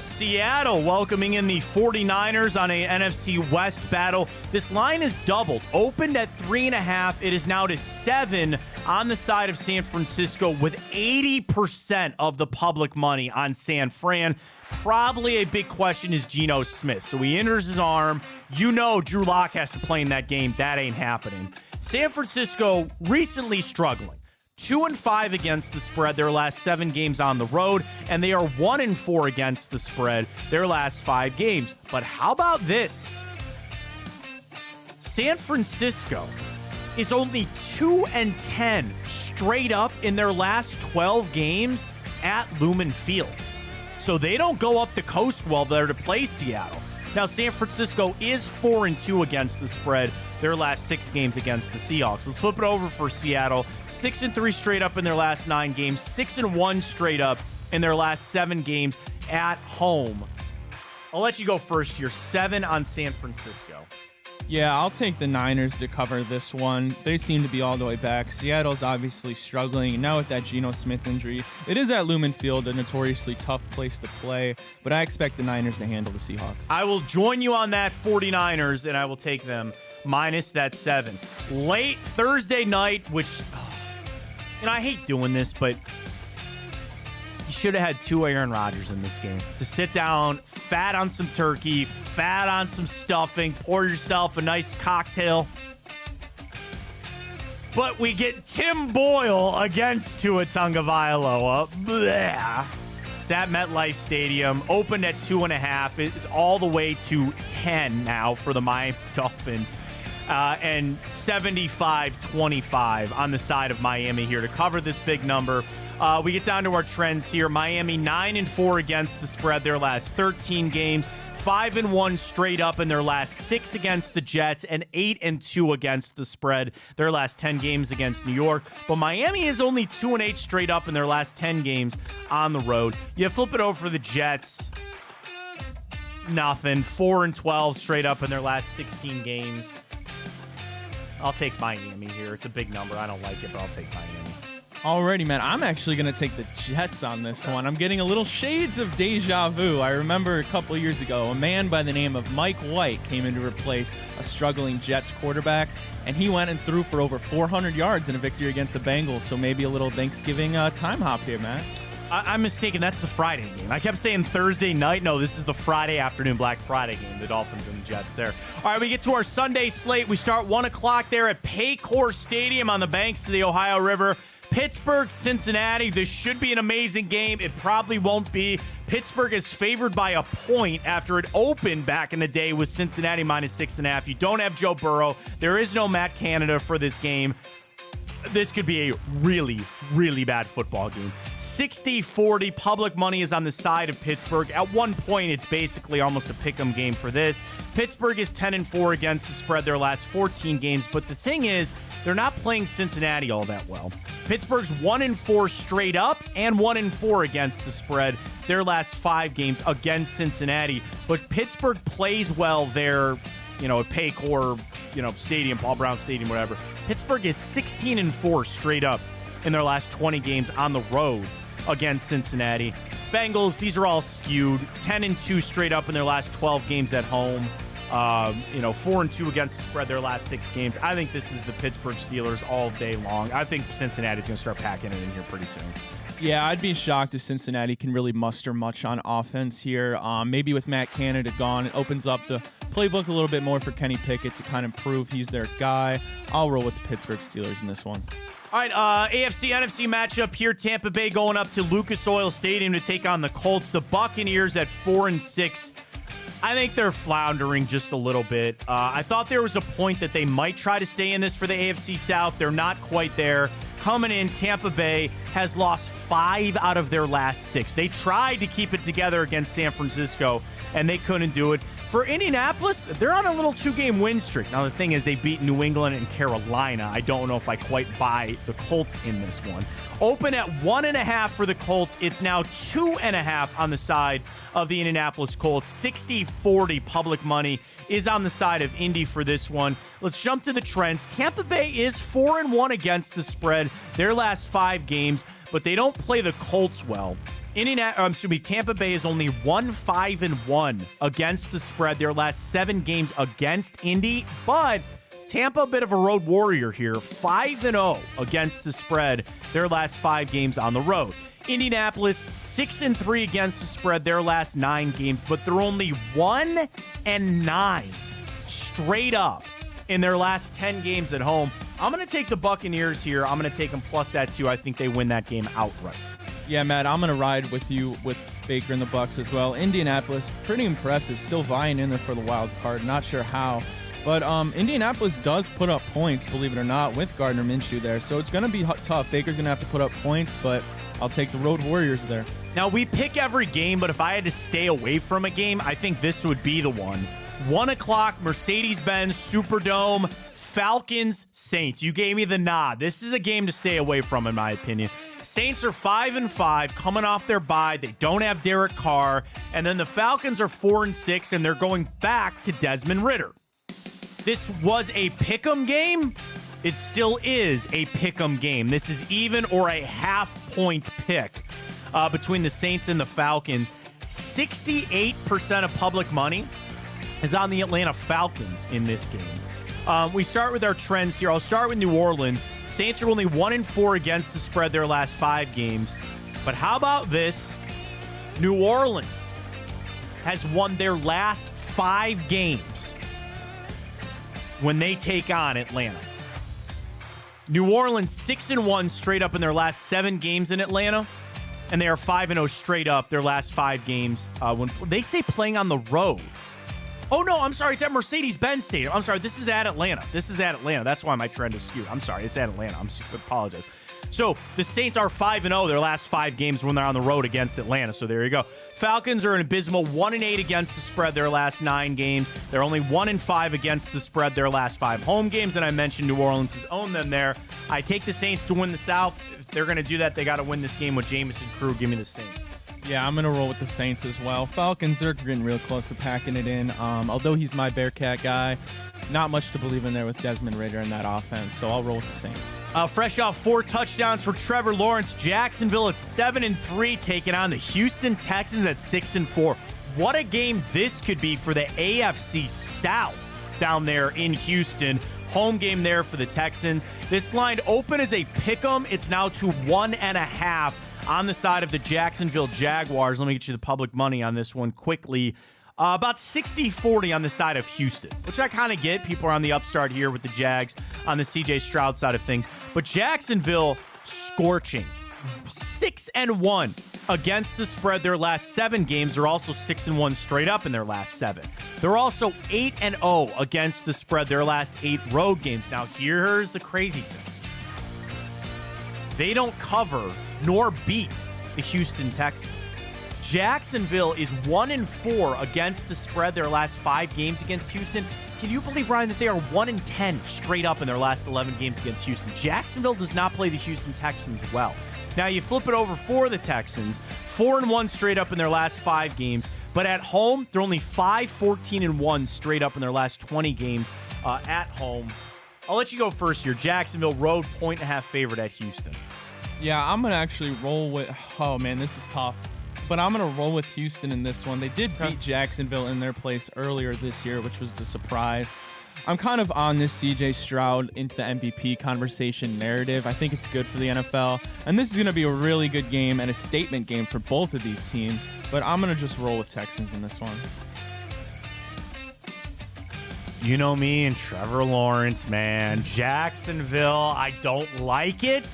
Seattle welcoming in the 49ers on a NFC West battle. This line is doubled. Opened at 3.5. It is now to 7 on the side of San Francisco with 80% of the public money on San Fran. Probably a big question is Geno Smith. So he injures his arm. Drew Lock has to play in that game. That ain't happening. San Francisco recently struggling. 2-5 against the spread their last 7 games on the road, and they are 1-4 against the spread their last 5 games. But how about this? San Francisco is only 2-10 straight up in their last 12 games at Lumen Field. So they don't go up the coast well there to play Seattle. Now, San Francisco is 4-2 against the spread their last 6 games against the Seahawks. Let's flip it over for Seattle. 6-3 straight up in their last 9 games. 6-1 straight up in their last 7 games at home. I'll let you go first here. 7 on San Francisco. Yeah, I'll take the Niners to cover this one. They seem to be all the way back. Seattle's obviously struggling. Now with that Geno Smith injury, it is at Lumen Field, a notoriously tough place to play, but I expect the Niners to handle the Seahawks. I will join you on that 49ers, and I will take them minus that 7. Late Thursday night, which, I hate doing this, but you should have had 2 Aaron Rodgers in this game. To sit down, fat on some turkey, fat on some stuffing, pour yourself a nice cocktail. But we get Tim Boyle against Tua Tagovailoa. Bleh. at MetLife Stadium. Opened at 2.5. It's all the way to 10 now for the Miami Dolphins. And 75-25 on the side of Miami here to cover this big number. We get down to our trends here. Miami 9-4 against the spread their last 13 games. 5-1 straight up in their last 6 against the Jets, and 8-2 against the spread their last 10 games against New York. But Miami is only 2-8 straight up in their last 10 games on the road. You flip it over for the Jets. Nothing. 4-12 straight up in their last 16 games. I'll take Miami here. It's a big number. I don't like it, but I'll take Miami. Alrighty, man. I'm actually going to take the Jets on this one. I'm getting a little shades of deja vu. I remember a couple years ago, a man by the name of Mike White came in to replace a struggling Jets quarterback, and he went and threw for over 400 yards in a victory against the Bengals. So maybe a little Thanksgiving time hop here, man. I'm mistaken. That's the Friday game. I kept saying Thursday night. No, this is the Friday afternoon Black Friday game. The Dolphins and the Jets there. All right, we get to our Sunday slate. We start 1 o'clock there at Paycor Stadium on the banks of the Ohio River. Pittsburgh, Cincinnati. This should be an amazing game. It probably won't be. Pittsburgh is favored by a point after it opened back in the day with Cincinnati -6.5. You don't have Joe Burrow. There is no Matt Canada for this game. This could be a really, really bad football game. 60-40. Public money is on the side of Pittsburgh. At one point, it's basically almost a pick'em game for this. Pittsburgh is 10-4 against the spread their last 14 games. But the thing is, they're not playing Cincinnati all that well. Pittsburgh's 1-4 straight up and 1-4 against the spread their last 5 games against Cincinnati. But Pittsburgh plays well there, at Paycor, Stadium, Paul Brown Stadium, whatever. Pittsburgh is 16-4 straight up in their last 20 games on the road against Cincinnati. Bengals, these are all skewed. 10-2 straight up in their last 12 games at home. 4-2 against the spread their last 6 games. I think this is the Pittsburgh Steelers all day long. I think Cincinnati's going to start packing it in here pretty soon. Yeah, I'd be shocked if Cincinnati can really muster much on offense here. Maybe with Matt Canada gone, it opens up the playbook a little bit more for Kenny Pickett to kind of prove he's their guy. I'll roll with the Pittsburgh Steelers in this one. All right, AFC-NFC matchup here. Tampa Bay going up to Lucas Oil Stadium to take on the Colts. The Buccaneers at 4-6. I think they're floundering just a little bit. I thought there was a point that they might try to stay in this for the AFC South. They're not quite there. Coming in, Tampa Bay has lost 5 out of their last 6. They tried to keep it together against San Francisco, and they couldn't do it. For Indianapolis, they're on a little 2-game win streak. Now, the thing is, they beat New England and Carolina. I don't know if I quite buy the Colts in this one. Open at 1.5 for the Colts. It's now 2.5 on the side of the Indianapolis Colts. 60-40 public money is on the side of Indy for this one. Let's jump to the trends. Tampa Bay is 4-1 against the spread their last 5 games, but they don't play the Colts well. Tampa Bay is only 1-5-1 against the spread their last 7 games against Indy, but Tampa a bit of a road warrior here, 5-0 against the spread their last 5 games on the road. Indianapolis 6-3 against the spread their last 9 games, but they're only 1-9 straight up in their last 10 games at home. I'm going to take the Buccaneers here. I'm going to take them plus that too. I think they win that game outright. Yeah, Matt, I'm going to ride with you with Baker and the Bucs as well. Indianapolis, pretty impressive. Still vying in there for the wild card. Not sure how. But Indianapolis does put up points, believe it or not, with Gardner Minshew there. So it's going to be tough. Baker's going to have to put up points, but I'll take the Road Warriors there. Now, we pick every game, but if I had to stay away from a game, I think this would be the one. 1 o'clock, Mercedes-Benz Superdome, Falcons, Saints. You gave me the nod. This is a game to stay away from, in my opinion. Saints are 5-5, coming off their bye. They don't have Derek Carr. And then the Falcons are 4-6, and they're going back to Desmond Ridder. This was a pick'em game. It still is a pick'em game. This is even or a half-point pick between the Saints and the Falcons. 68% of public money is on the Atlanta Falcons in this game. We start with our trends here. I'll start with New Orleans. Saints are only 1-4 against the spread their last 5 games. But how about this? New Orleans has won their last 5 games when they take on Atlanta. New Orleans 6-1 straight up in their last 7 games in Atlanta. and they are 5-0 straight up their last 5 games. When they say playing on the road. Oh, no, I'm sorry. It's at Mercedes-Benz Stadium. I'm sorry. This is at Atlanta. That's why my trend is skewed. I'm sorry. It's at Atlanta. I apologize. So the Saints are 5-0 their last 5 games when they're on the road against Atlanta. So there you go. Falcons are an abysmal 1-8 against the spread their last 9 games. They're only 1-5 against the spread their last 5 home games. And I mentioned New Orleans has owned them there. I take the Saints to win the South. If they're going to do that, they got to win this game with Jameson Crew. Give me the Saints. Yeah, I'm going to roll with the Saints as well. Falcons, they're getting real close to packing it in. Although he's my Bearcat guy, not much to believe in there with Desmond Ridder in that offense, so I'll roll with the Saints. Fresh off 4 touchdowns for Trevor Lawrence, Jacksonville at 7-3, taking on the Houston Texans at 6-4. What a game this could be for the AFC South down there in Houston. Home game there for the Texans. This line open as a pick'em. It's now to 1.5 on the side of the Jacksonville Jaguars. Let me get you the public money on this one quickly. About 60-40 on the side of Houston, which I kind of get. People are on the upstart here with the Jags on the CJ Stroud side of things. But Jacksonville scorching. 6-1 against the spread their last 7 games. They're also 6-1 straight up in their last 7. They're also 8-0 against the spread their last 8 road games. Now, here's the crazy thing. They don't cover nor beat the Houston Texans. Jacksonville is 1-4 against the spread their last 5 games against Houston. Can you believe, Ryan, that they are 1-10 straight up in their last 11 games against Houston? Jacksonville does not play the Houston Texans well. Now, you flip it over for the Texans, 4-1 straight up in their last 5 games, but at home, they're only 5-14-1 straight up in their last 20 games at home. I'll let you go first here. Jacksonville road 1.5 favorite at Houston. Yeah, I'm going to actually roll with, oh man, this is tough. But I'm going to roll with Houston in this one. They did beat Jacksonville in their place earlier this year, which was a surprise. I'm kind of on this CJ Stroud into the MVP conversation narrative. I think it's good for the NFL. And this is going to be a really good game and a statement game for both of these teams. But I'm going to just roll with Texans in this one. You know me and Trevor Lawrence, man. Jacksonville, I don't like it.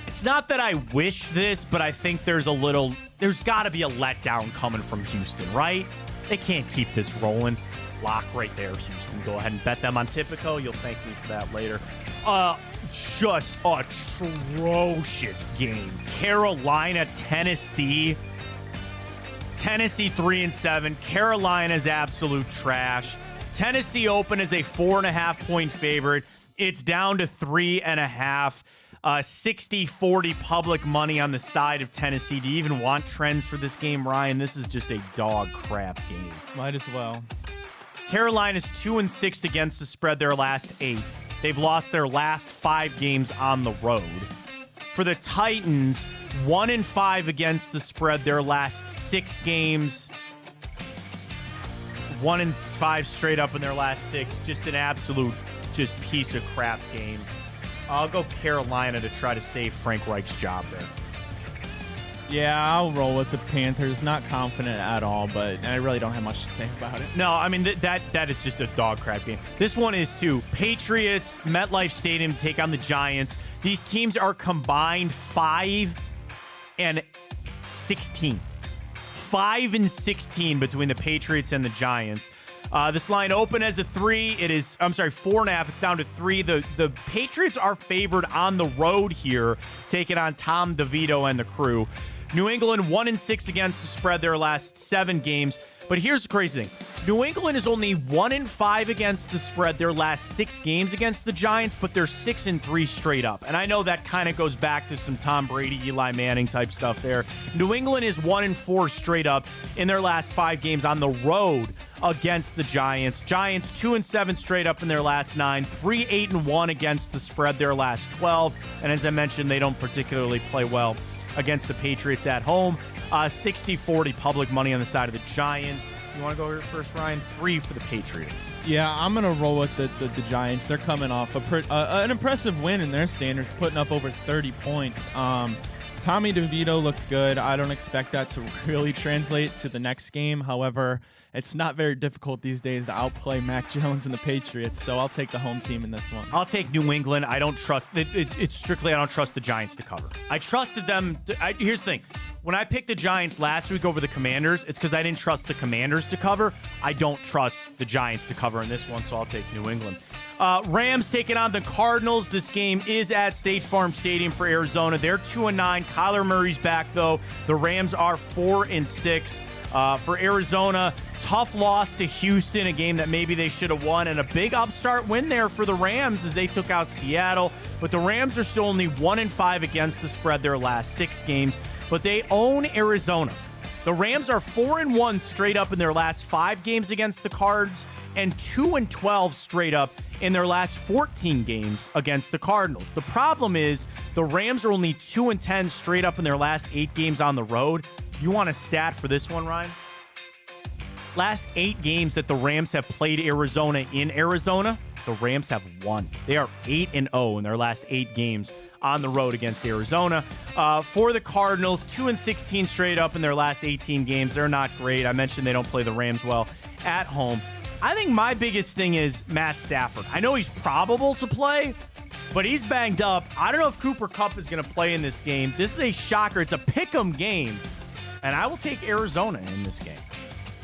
It's not that I wish this, but I think there's got to be a letdown coming from Houston, right? They can't keep this rolling. Lock right there, Houston. Go ahead and bet them on Tipico. You'll thank me for that later. Just atrocious game. Carolina, Tennessee. Tennessee 3-7. Carolina's absolute trash. Tennessee open as a 4.5-point favorite. It's down to 3.5. 60-40 public money on the side of Tennessee. Do you even want trends for this game, Ryan? This is just a dog crap game. Might as well. Carolina's 2-6 against the spread their last 8. They've lost their last 5 games on the road. For the Titans, 1-5 against the spread their last 6 games. 1-5 straight up in their last 6. Just an absolute piece of crap game. I'll go Carolina to try to save Frank Reich's job there. Yeah, I'll roll with the Panthers. Not confident at all, but I really don't have much to say about it. No, I mean, that is just a dog crap game. This one is too. Patriots, MetLife Stadium take on the Giants. These teams are combined 5-16. 5-16 between the Patriots and the Giants. This line open as a 3. It is, 4.5. It's down to 3. The Patriots are favored on the road here, taking on Tom DeVito and the crew. New England 1-6 against the spread their last 7 games. But here's the crazy thing. New England is only 1-5 against the spread their last 6 games against the Giants, but they're 6-3 straight up. And I know that kind of goes back to some Tom Brady, Eli Manning type stuff there. New England is 1-4 straight up in their last 5 games on the road against the Giants. Giants 2-7 straight up in their last 9, 3-8-1 against the spread their last 12. And as I mentioned, they don't particularly play well against the Patriots at home. 60-40 public money on the side of the Giants. You want to go here first, Ryan? 3 for the Patriots. Yeah, I'm going to roll with the Giants. They're coming off an impressive win in their standards, putting up over 30 points. Tommy DeVito looked good. I don't expect that to really translate to the next game. However, it's not very difficult these days to outplay Mac Jones and the Patriots, so I'll take the home team in this one. I'll take New England. I don't trust it's strictly I don't trust the Giants to cover. I trusted them. Here's the thing. When I picked the Giants last week over the Commanders, it's because I didn't trust the Commanders to cover. I don't trust the Giants to cover in this one, so I'll take New England. Rams taking on the Cardinals. This game is at State Farm Stadium for Arizona. They're 2-9. Kyler Murray's back, though. The Rams are 4-6. For Arizona, tough loss to Houston, a game that maybe they should have won, and a big upstart win there for the Rams as they took out Seattle. But the Rams are still only 1-5 against the spread their last 6 games, but they own Arizona. The Rams are 4-1 straight up in their last 5 games against the Cards and 2-12 straight up in their last 14 games against the Cardinals. The problem is the Rams are only 2-10 straight up in their last 8 games on the road. You want a stat for this one, Ryan? Last 8 games that the Rams have played Arizona in Arizona, the Rams have won. They are 8-0 in their last 8 games on the road against Arizona. For the Cardinals, 2-16 straight up in their last 18 games. They're not great. I mentioned they don't play the Rams well at home. I think my biggest thing is Matt Stafford. I know he's probable to play, but he's banged up. I don't know if Cooper Kupp is going to play in this game. This is a shocker. It's a pick'em game, and I will take Arizona in this game.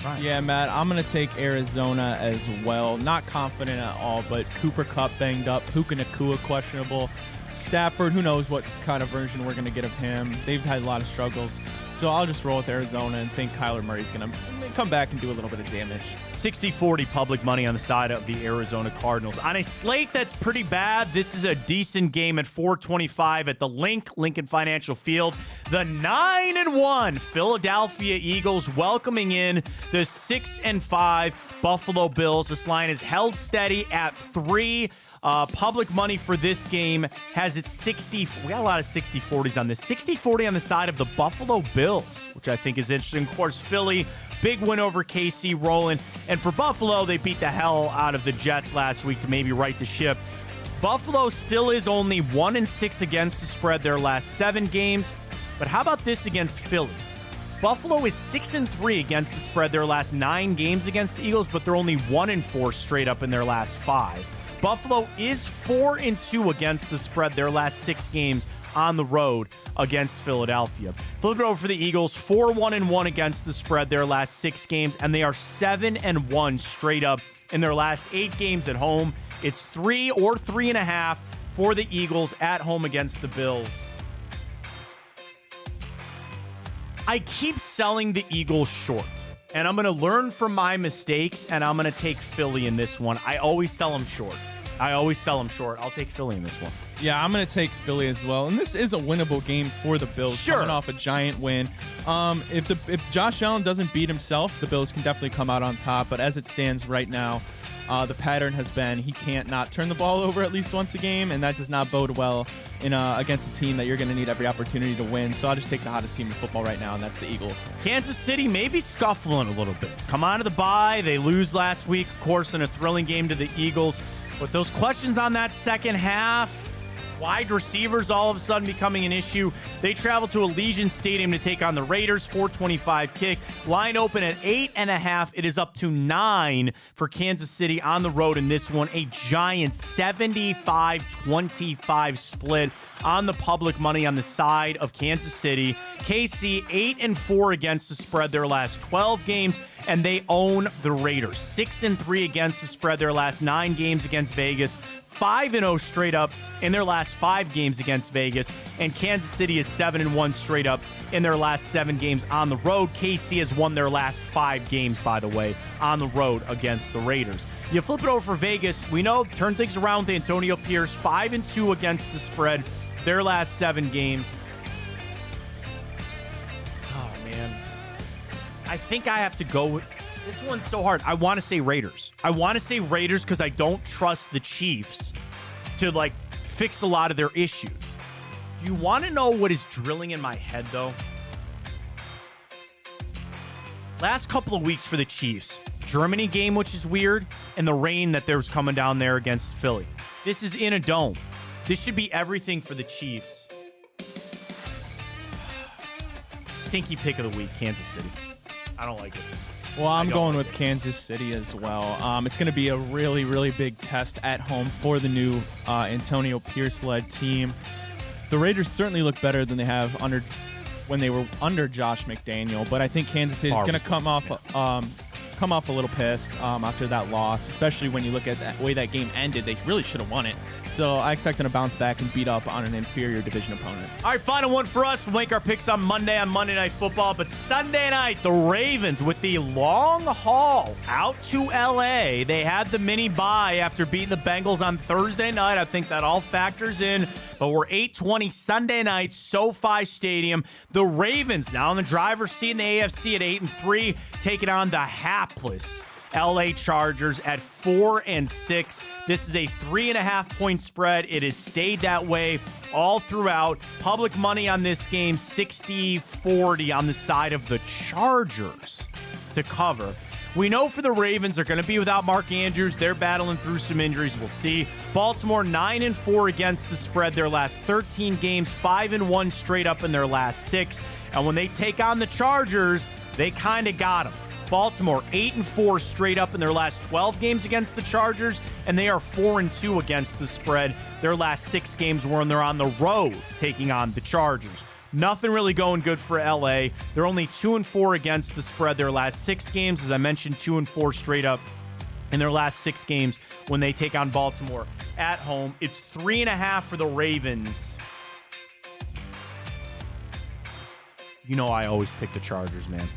Right. Yeah, Matt, I'm going to take Arizona as well. Not confident at all, but Cooper Kupp banged up. Puka Nacua questionable. Stafford, who knows what kind of version we're going to get of him. They've had a lot of struggles. So I'll just roll with Arizona and think Kyler Murray's going to come back and do a little bit of damage. 60-40 public money on the side of the Arizona Cardinals. On a slate that's pretty bad, this is a decent game at 425 at the Lincoln Financial Field. The 9-1 Philadelphia Eagles welcoming in the 6-5 Buffalo Bills. This line is held steady at 3. Public money for this game has it 60. We got a lot of 60-40s on this. 60-40 on the side of the Buffalo Bills, which I think is interesting. Of course, Philly, big win over KC rolling. And for Buffalo, they beat the hell out of the Jets last week to maybe right the ship. Buffalo still is only 1-6 against the spread their last 7 games. But how about this against Philly? Buffalo is 6-3 against the spread their last 9 games against the Eagles, but they're only 1-4 straight up in their last 5. Buffalo is 4-2 against the spread their last 6 games on the road against Philadelphia. Flip it over for the Eagles, 4-1-1 against the spread their last 6 games, and they are 7-1 straight up in their last 8 games at home. It's 3 or 3.5 for the Eagles at home against the Bills. I keep selling the Eagles short. And I'm going to learn from my mistakes, and I'm going to take Philly in this one. I always sell them short. I'll take Philly in this one. Yeah, I'm going to take Philly as well. And this is a winnable game for the Bills, coming off a giant win. If Josh Allen doesn't beat himself, the Bills can definitely come out on top. But as it stands right now, the pattern has been he can't not turn the ball over at least once a game, and that does not bode well against a team that you're going to need every opportunity to win. So I'll just take the hottest team in football right now, and that's the Eagles. Kansas City maybe scuffling a little bit. Come out of the bye. They lose last week, of course, in a thrilling game to the Eagles. But those questions on that second half, wide receivers all of a sudden becoming an issue. They travel to Allegiant Stadium to take on the Raiders. 425 kick. Line open at 8.5. It is up to 9 for Kansas City on the road in this one. A giant 75-25 split on the public money on the side of Kansas City. KC 8-4 against the spread their last 12 games, and they own the Raiders. 6-3 against the spread their last 9 games against Vegas. 5-0 straight up in their last 5 games against Vegas, and Kansas City is 7-1 straight up in their last 7 games on the road. KC has won their last 5 games, by the way, on the road against the Raiders. You flip it over for Vegas. We know, turn things around with Antonio Pierce, 5-2 against the spread their last 7 games. Oh, man. I think I have to go with... This one's so hard. I want to say Raiders. Because I don't trust the Chiefs to, fix a lot of their issues. Do you want to know what is drilling in my head, though? Last couple of weeks for the Chiefs. Germany game, which is weird, and the rain that there was coming down there against Philly. This is in a dome. This should be everything for the Chiefs. stinky pick of the week, Kansas City. I don't like it. Well, I'm going with Kansas City as well. It's going to be a really, really big test at home for the new Antonio Pierce-led team. The Raiders certainly look better than they have when they were under Josh McDaniel, but I think Kansas City is going to come off a little pissed after that loss, especially when you look at the way that game ended. They really should have won it. So I expect them to bounce back and beat up on an inferior division opponent. All right, final one for us. We'll make our picks on Monday Night Football. But Sunday night, the Ravens with the long haul out to L.A. They had the mini bye after beating the Bengals on Thursday night. I think that all factors in. But we're 8:20 Sunday night, SoFi Stadium. The Ravens now in the driver's seat in the AFC at 8-3, taking on the hapless LA Chargers at 4-6. This is a 3.5-point spread. It has stayed that way all throughout. Public money on this game, 60-40 on the side of the Chargers to cover. We know for the Ravens, they're going to be without Mark Andrews. They're battling through some injuries. We'll see. Baltimore 9-4 against the spread their last 13 games, 5-1 straight up in their last 6. And when they take on the Chargers, they kind of got them. Baltimore 8-4 straight up in their last 12 games against the Chargers, and they are 4-2 against the spread. Their last 6 games were when they're on the road taking on the Chargers. Nothing really going good for LA. They're only 2-4 against the spread their last 6 games. As I mentioned, 2-4 straight up in their last 6 games when they take on Baltimore at home. It's 3.5 for the Ravens. You know I always pick the Chargers, man.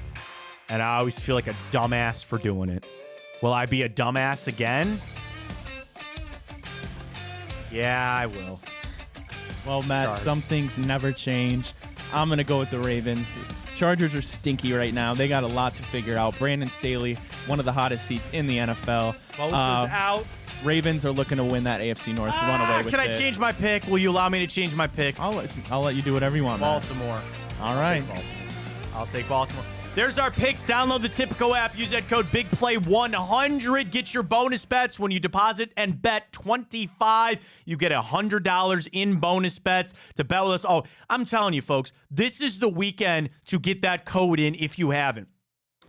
And I always feel like a dumbass for doing it. Will I be a dumbass again? Yeah, I will. Well, Matt, some things never change. I'm going to go with the Ravens. Chargers are stinky right now. They got a lot to figure out. Brandon Staley, one of the hottest seats in the NFL. Bosa's out. Ravens are looking to win that AFC North. Run away with it. Can I change my pick? Will you allow me to change my pick? I'll let you do whatever you want, Baltimore. Matt. All right. I'll take Baltimore. There's our picks. Download the Tipico app. Use that code BIGPLAY100. Get your bonus bets when you deposit and bet 25. You get $100 in bonus bets to bet with us. Oh, I'm telling you, folks, this is the weekend to get that code in if you haven't.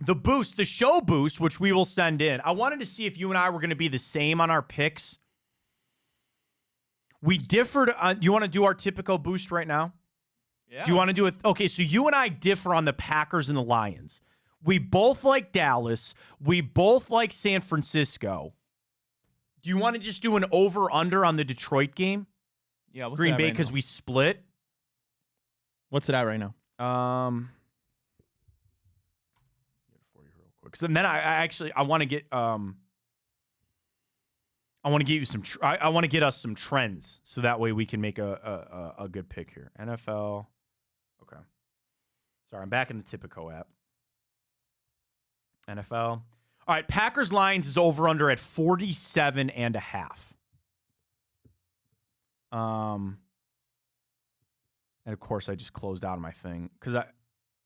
The boost, the show boost, which we will send in. I wanted to see if you and I were going to be the same on our picks. We differed. Do you want to do our Tipico boost right now? Yeah. Do you want to do it? Okay, so you and I differ on the Packers and the Lions. We both like Dallas. We both like San Francisco. Do you want to just do an over-under on the Detroit game? Yeah, what's Green that Bay, right because now? we split. What's it at right now? Get it for you real quick. So then I want to get I want to get you some. I want to get us some trends, so that way we can make a good pick here. NFL. Okay. Sorry, I'm back in the Tipico app. NFL. All right, Packers Lions is over under at 47.5. And of course I just closed out of my thing because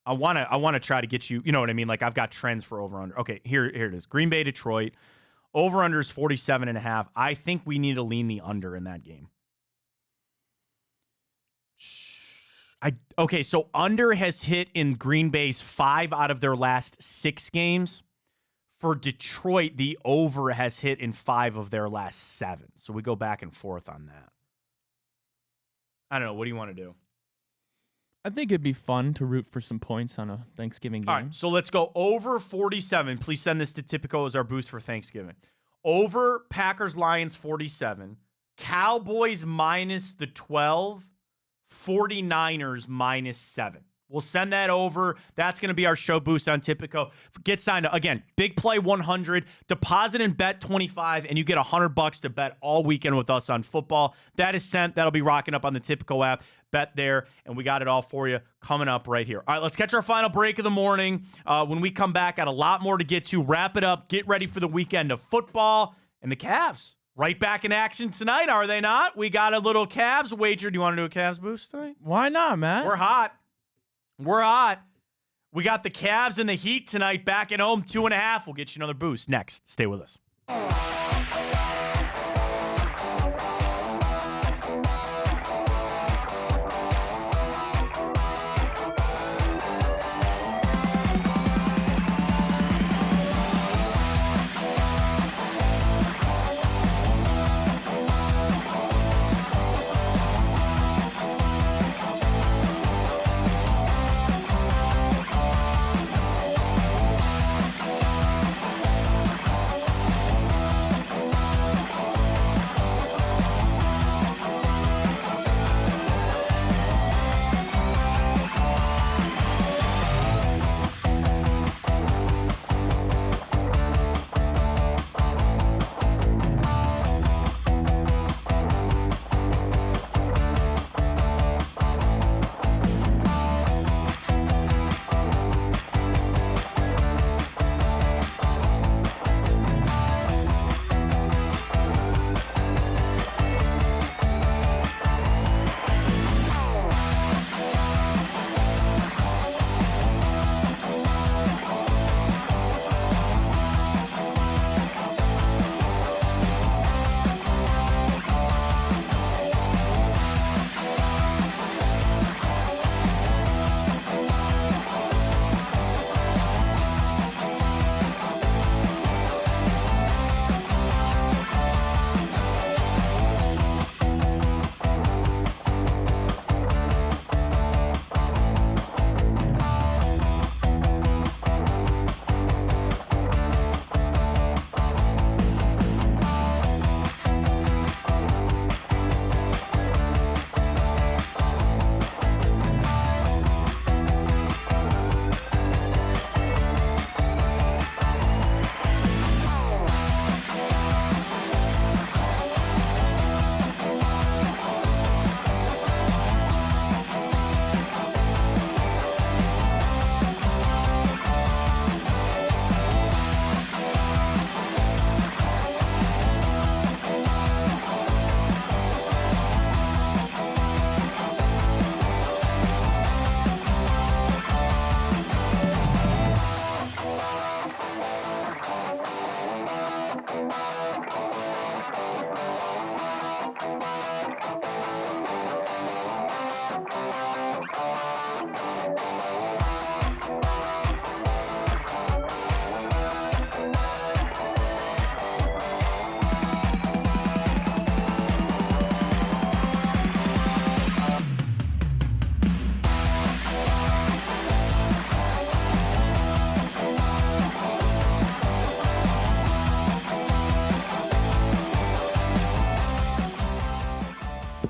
I want to try to get you, you know what I mean? Like I've got trends for over under. Okay, here it is. Green Bay, Detroit. Over under is 47.5. I think we need to lean the under in that game. Okay, so under has hit in Green Bay's 5 out of their last 6 games. For Detroit, the over has hit in 5 of their last 7. So we go back and forth on that. I don't know. What do you want to do? I think it'd be fun to root for some points on a Thanksgiving game. All right, so let's go over 47. Please send this to Tipico as our boost for Thanksgiving. Over Packers Lions 47. Cowboys minus the 12. 49ers minus 7. We'll send that over. That's going to be our show boost on Tipico. Get signed up. Again, big play 100, deposit and bet 25, and you get $100 to bet all weekend with us on football. That is sent. That'll be rocking up on the Tipico app. Bet there, and we got it all for you coming up right here. All right, let's catch our final break of the morning. When we come back, got a lot more to get to. Wrap it up. Get ready for the weekend of football and the Cavs. Right back in action tonight, are they not? We got a little Cavs wager. Do you want to do a Cavs boost tonight? Why not, man? We're hot. We're hot. We got the Cavs and the Heat tonight back at home, 2.5. We'll get you another boost next. Stay with us.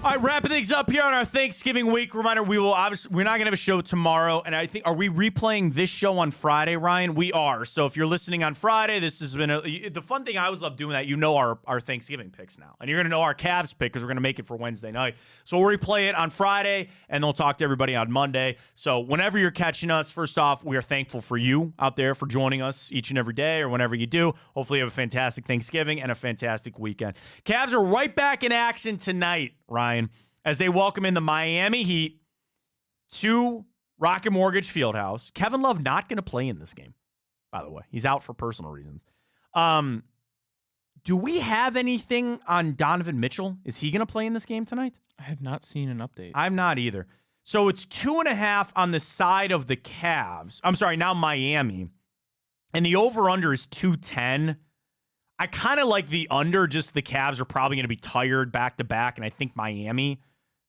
All right, wrapping things up here on our Thanksgiving week. Reminder, we're not going to have a show tomorrow. And I think, are we replaying this show on Friday, Ryan? We are. So if you're listening on Friday, this has been the fun thing. I always love doing that. You know our Thanksgiving picks now. And you're going to know our Cavs pick because we're going to make it for Wednesday night. So we'll replay it on Friday, and then we'll talk to everybody on Monday. So whenever you're catching us, first off, we are thankful for you out there for joining us each and every day or whenever you do. Hopefully you have a fantastic Thanksgiving and a fantastic weekend. Cavs are right back in action tonight, Ryan, as they welcome in the Miami Heat to Rocket Mortgage Fieldhouse. Kevin Love not going to play in this game, by the way. He's out for personal reasons. Do we have anything on Donovan Mitchell? Is he going to play in this game tonight? I have not seen an update. I'm not either. So it's 2.5 on the side of the Cavs. I'm sorry, now Miami. And the over-under is 210. I kind of like the under, just the Cavs are probably going to be tired back-to-back, and I think Miami,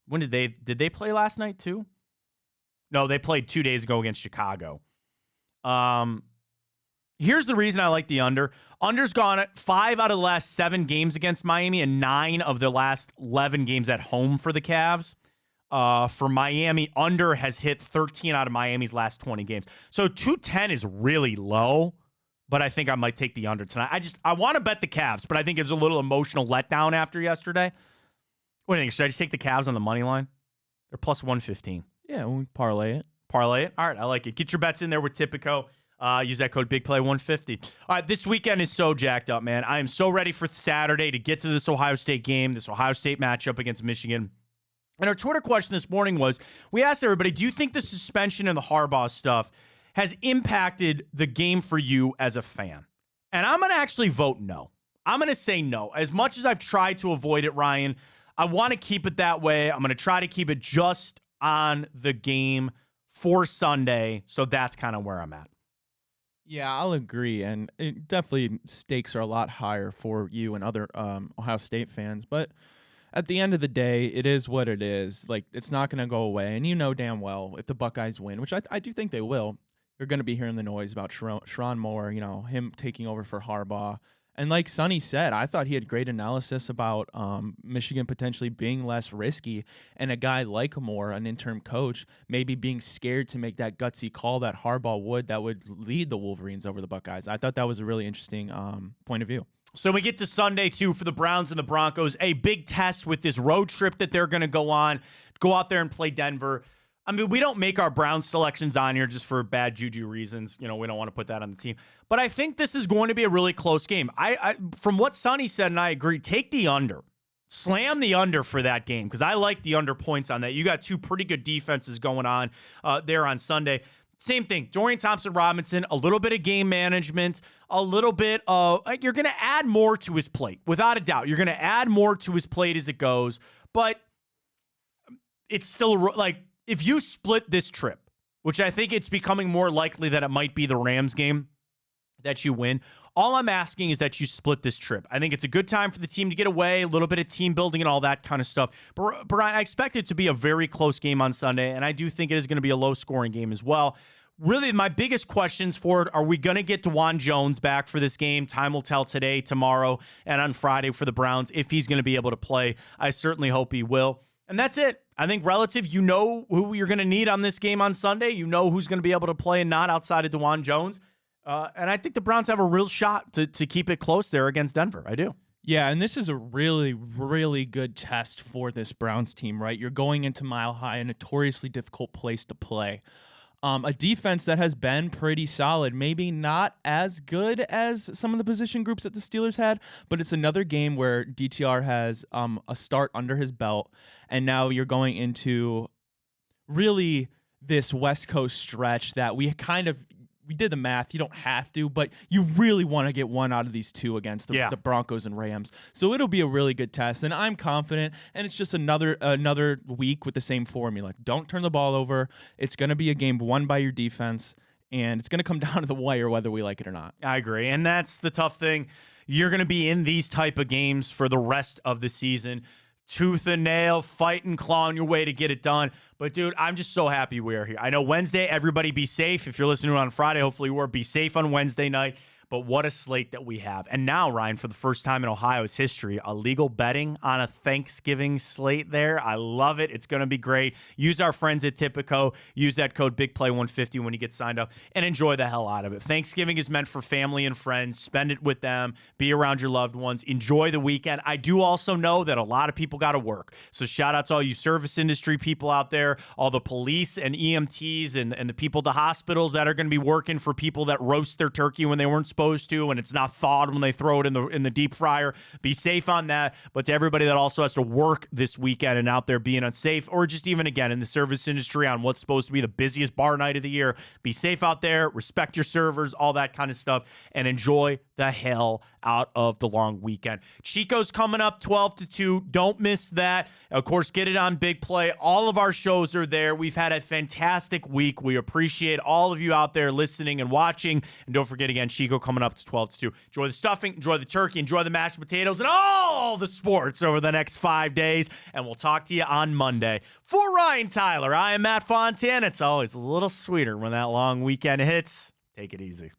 when did they play last night too? No, they played 2 days ago against Chicago. Here's the reason I like the under. Under's gone at 5 out of the last 7 games against Miami and 9 of the last 11 games at home for the Cavs. For Miami, under has hit 13 out of Miami's last 20 games. So 210 is really low. But I think I might take the under tonight. I want to bet the Cavs, but I think it's a little emotional letdown after yesterday. What do you think? Should I just take the Cavs on the money line? They're plus 115. Yeah, we parlay it. Parlay it? All right, I like it. Get your bets in there with Tipico. Use that code BIGPLAY150. All right, this weekend is so jacked up, man. I am so ready for Saturday to get to this Ohio State game, this Ohio State matchup against Michigan. And our Twitter question this morning was, we asked everybody, do you think the suspension and the Harbaugh stuff has impacted the game for you as a fan? And I'm going to actually vote no. I'm going to say no. As much as I've tried to avoid it, Ryan, I want to keep it that way. I'm going to try to keep it just on the game for Sunday. So that's kind of where I'm at. Yeah, I'll agree. And it definitely stakes are a lot higher for you and other Ohio State fans. But at the end of the day, it is what it is. Like, it's not going to go away. And you know damn well if the Buckeyes win, which I do think they will, you're going to be hearing the noise about Sharon Moore, him taking over for Harbaugh. And like Sonny said, I thought he had great analysis about Michigan potentially being less risky and a guy like Moore, an interim coach, maybe being scared to make that gutsy call that Harbaugh would that would lead the Wolverines over the Buckeyes. I thought that was a really interesting point of view. So we get to Sunday, too, for the Browns and the Broncos, a big test with this road trip that they're going to go on, go out there and play Denver. I mean, we don't make our Browns selections on here just for bad juju reasons. We don't want to put that on the team. But I think this is going to be a really close game. I from what Sonny said, and I agree, take the under. Slam the under for that game because I like the under points on that. You got 2 pretty good defenses going on there on Sunday. Same thing. Dorian Thompson-Robinson, a little bit of game management, a little bit of you're going to add more to his plate, without a doubt. You're going to add more to his plate as it goes. But it's still like, if you split this trip, which I think it's becoming more likely that it might be the Rams game that you win, all I'm asking is that you split this trip. I think it's a good time for the team to get away, a little bit of team building and all that kind of stuff. But Brian, I expect it to be a very close game on Sunday, and I do think it is going to be a low-scoring game as well. Really, my biggest questions for it, are we going to get DeJuan Jones back for this game? Time will tell today, tomorrow, and on Friday for the Browns if he's going to be able to play. I certainly hope he will. And that's it. I think relative, you know who you're going to need on this game on Sunday. You know who's going to be able to play and not outside of DeJuan Jones. And I think the Browns have a real shot to keep it close there against Denver. I do. Yeah, and this is a really, really good test for this Browns team, right? You're going into Mile High, a notoriously difficult place to play. A defense that has been pretty solid, maybe not as good as some of the position groups that the Steelers had, but it's another game where DTR has a start under his belt, and now you're going into really this West Coast stretch that we did the math. You don't have to, but you really want to get one out of these 2 against the Broncos and Rams. So it'll be a really good test, and I'm confident. And it's just another week with the same formula. Don't turn the ball over. It's going to be a game won by your defense, and it's going to come down to the wire whether we like it or not. I agree, and that's the tough thing. You're going to be in these type of games for the rest of the season. Tooth and nail, fight and claw on your way to get it done. But, dude, I'm just so happy we are here. I know Wednesday, everybody be safe. If you're listening on Friday, hopefully be safe on Wednesday night. But what a slate that we have. And now, Ryan, for the first time in Ohio's history, illegal betting on a Thanksgiving slate there. I love it. It's going to be great. Use our friends at Tipico. Use that code BIGPLAY150 when you get signed up and enjoy the hell out of it. Thanksgiving is meant for family and friends. Spend it with them. Be around your loved ones. Enjoy the weekend. I do also know that a lot of people got to work. So shout out to all you service industry people out there, all the police and EMTs and the people at the hospitals that are going to be working for people that roast their turkey when they weren't supposed to, and it's not thawed when they throw it in the deep fryer. Be safe on that. But to everybody that also has to work this weekend and out there being unsafe, or just even again in the service industry on what's supposed to be the busiest bar night of the year, be safe out there, respect your servers, all that kind of stuff, and enjoy the hell out of the long weekend. Chico's coming up 12 to 2. Don't miss that. Of course, get it on Big Play. All of our shows are there. We've had a fantastic week. We appreciate all of you out there listening and watching. And don't forget, again, Chico coming up to 12 to 2. Enjoy the stuffing, enjoy the turkey, enjoy the mashed potatoes, and all the sports over the next 5 days. And we'll talk to you on Monday. For Ryan Tyler, I am Matt Fontana. It's always a little sweeter when that long weekend hits. Take it easy.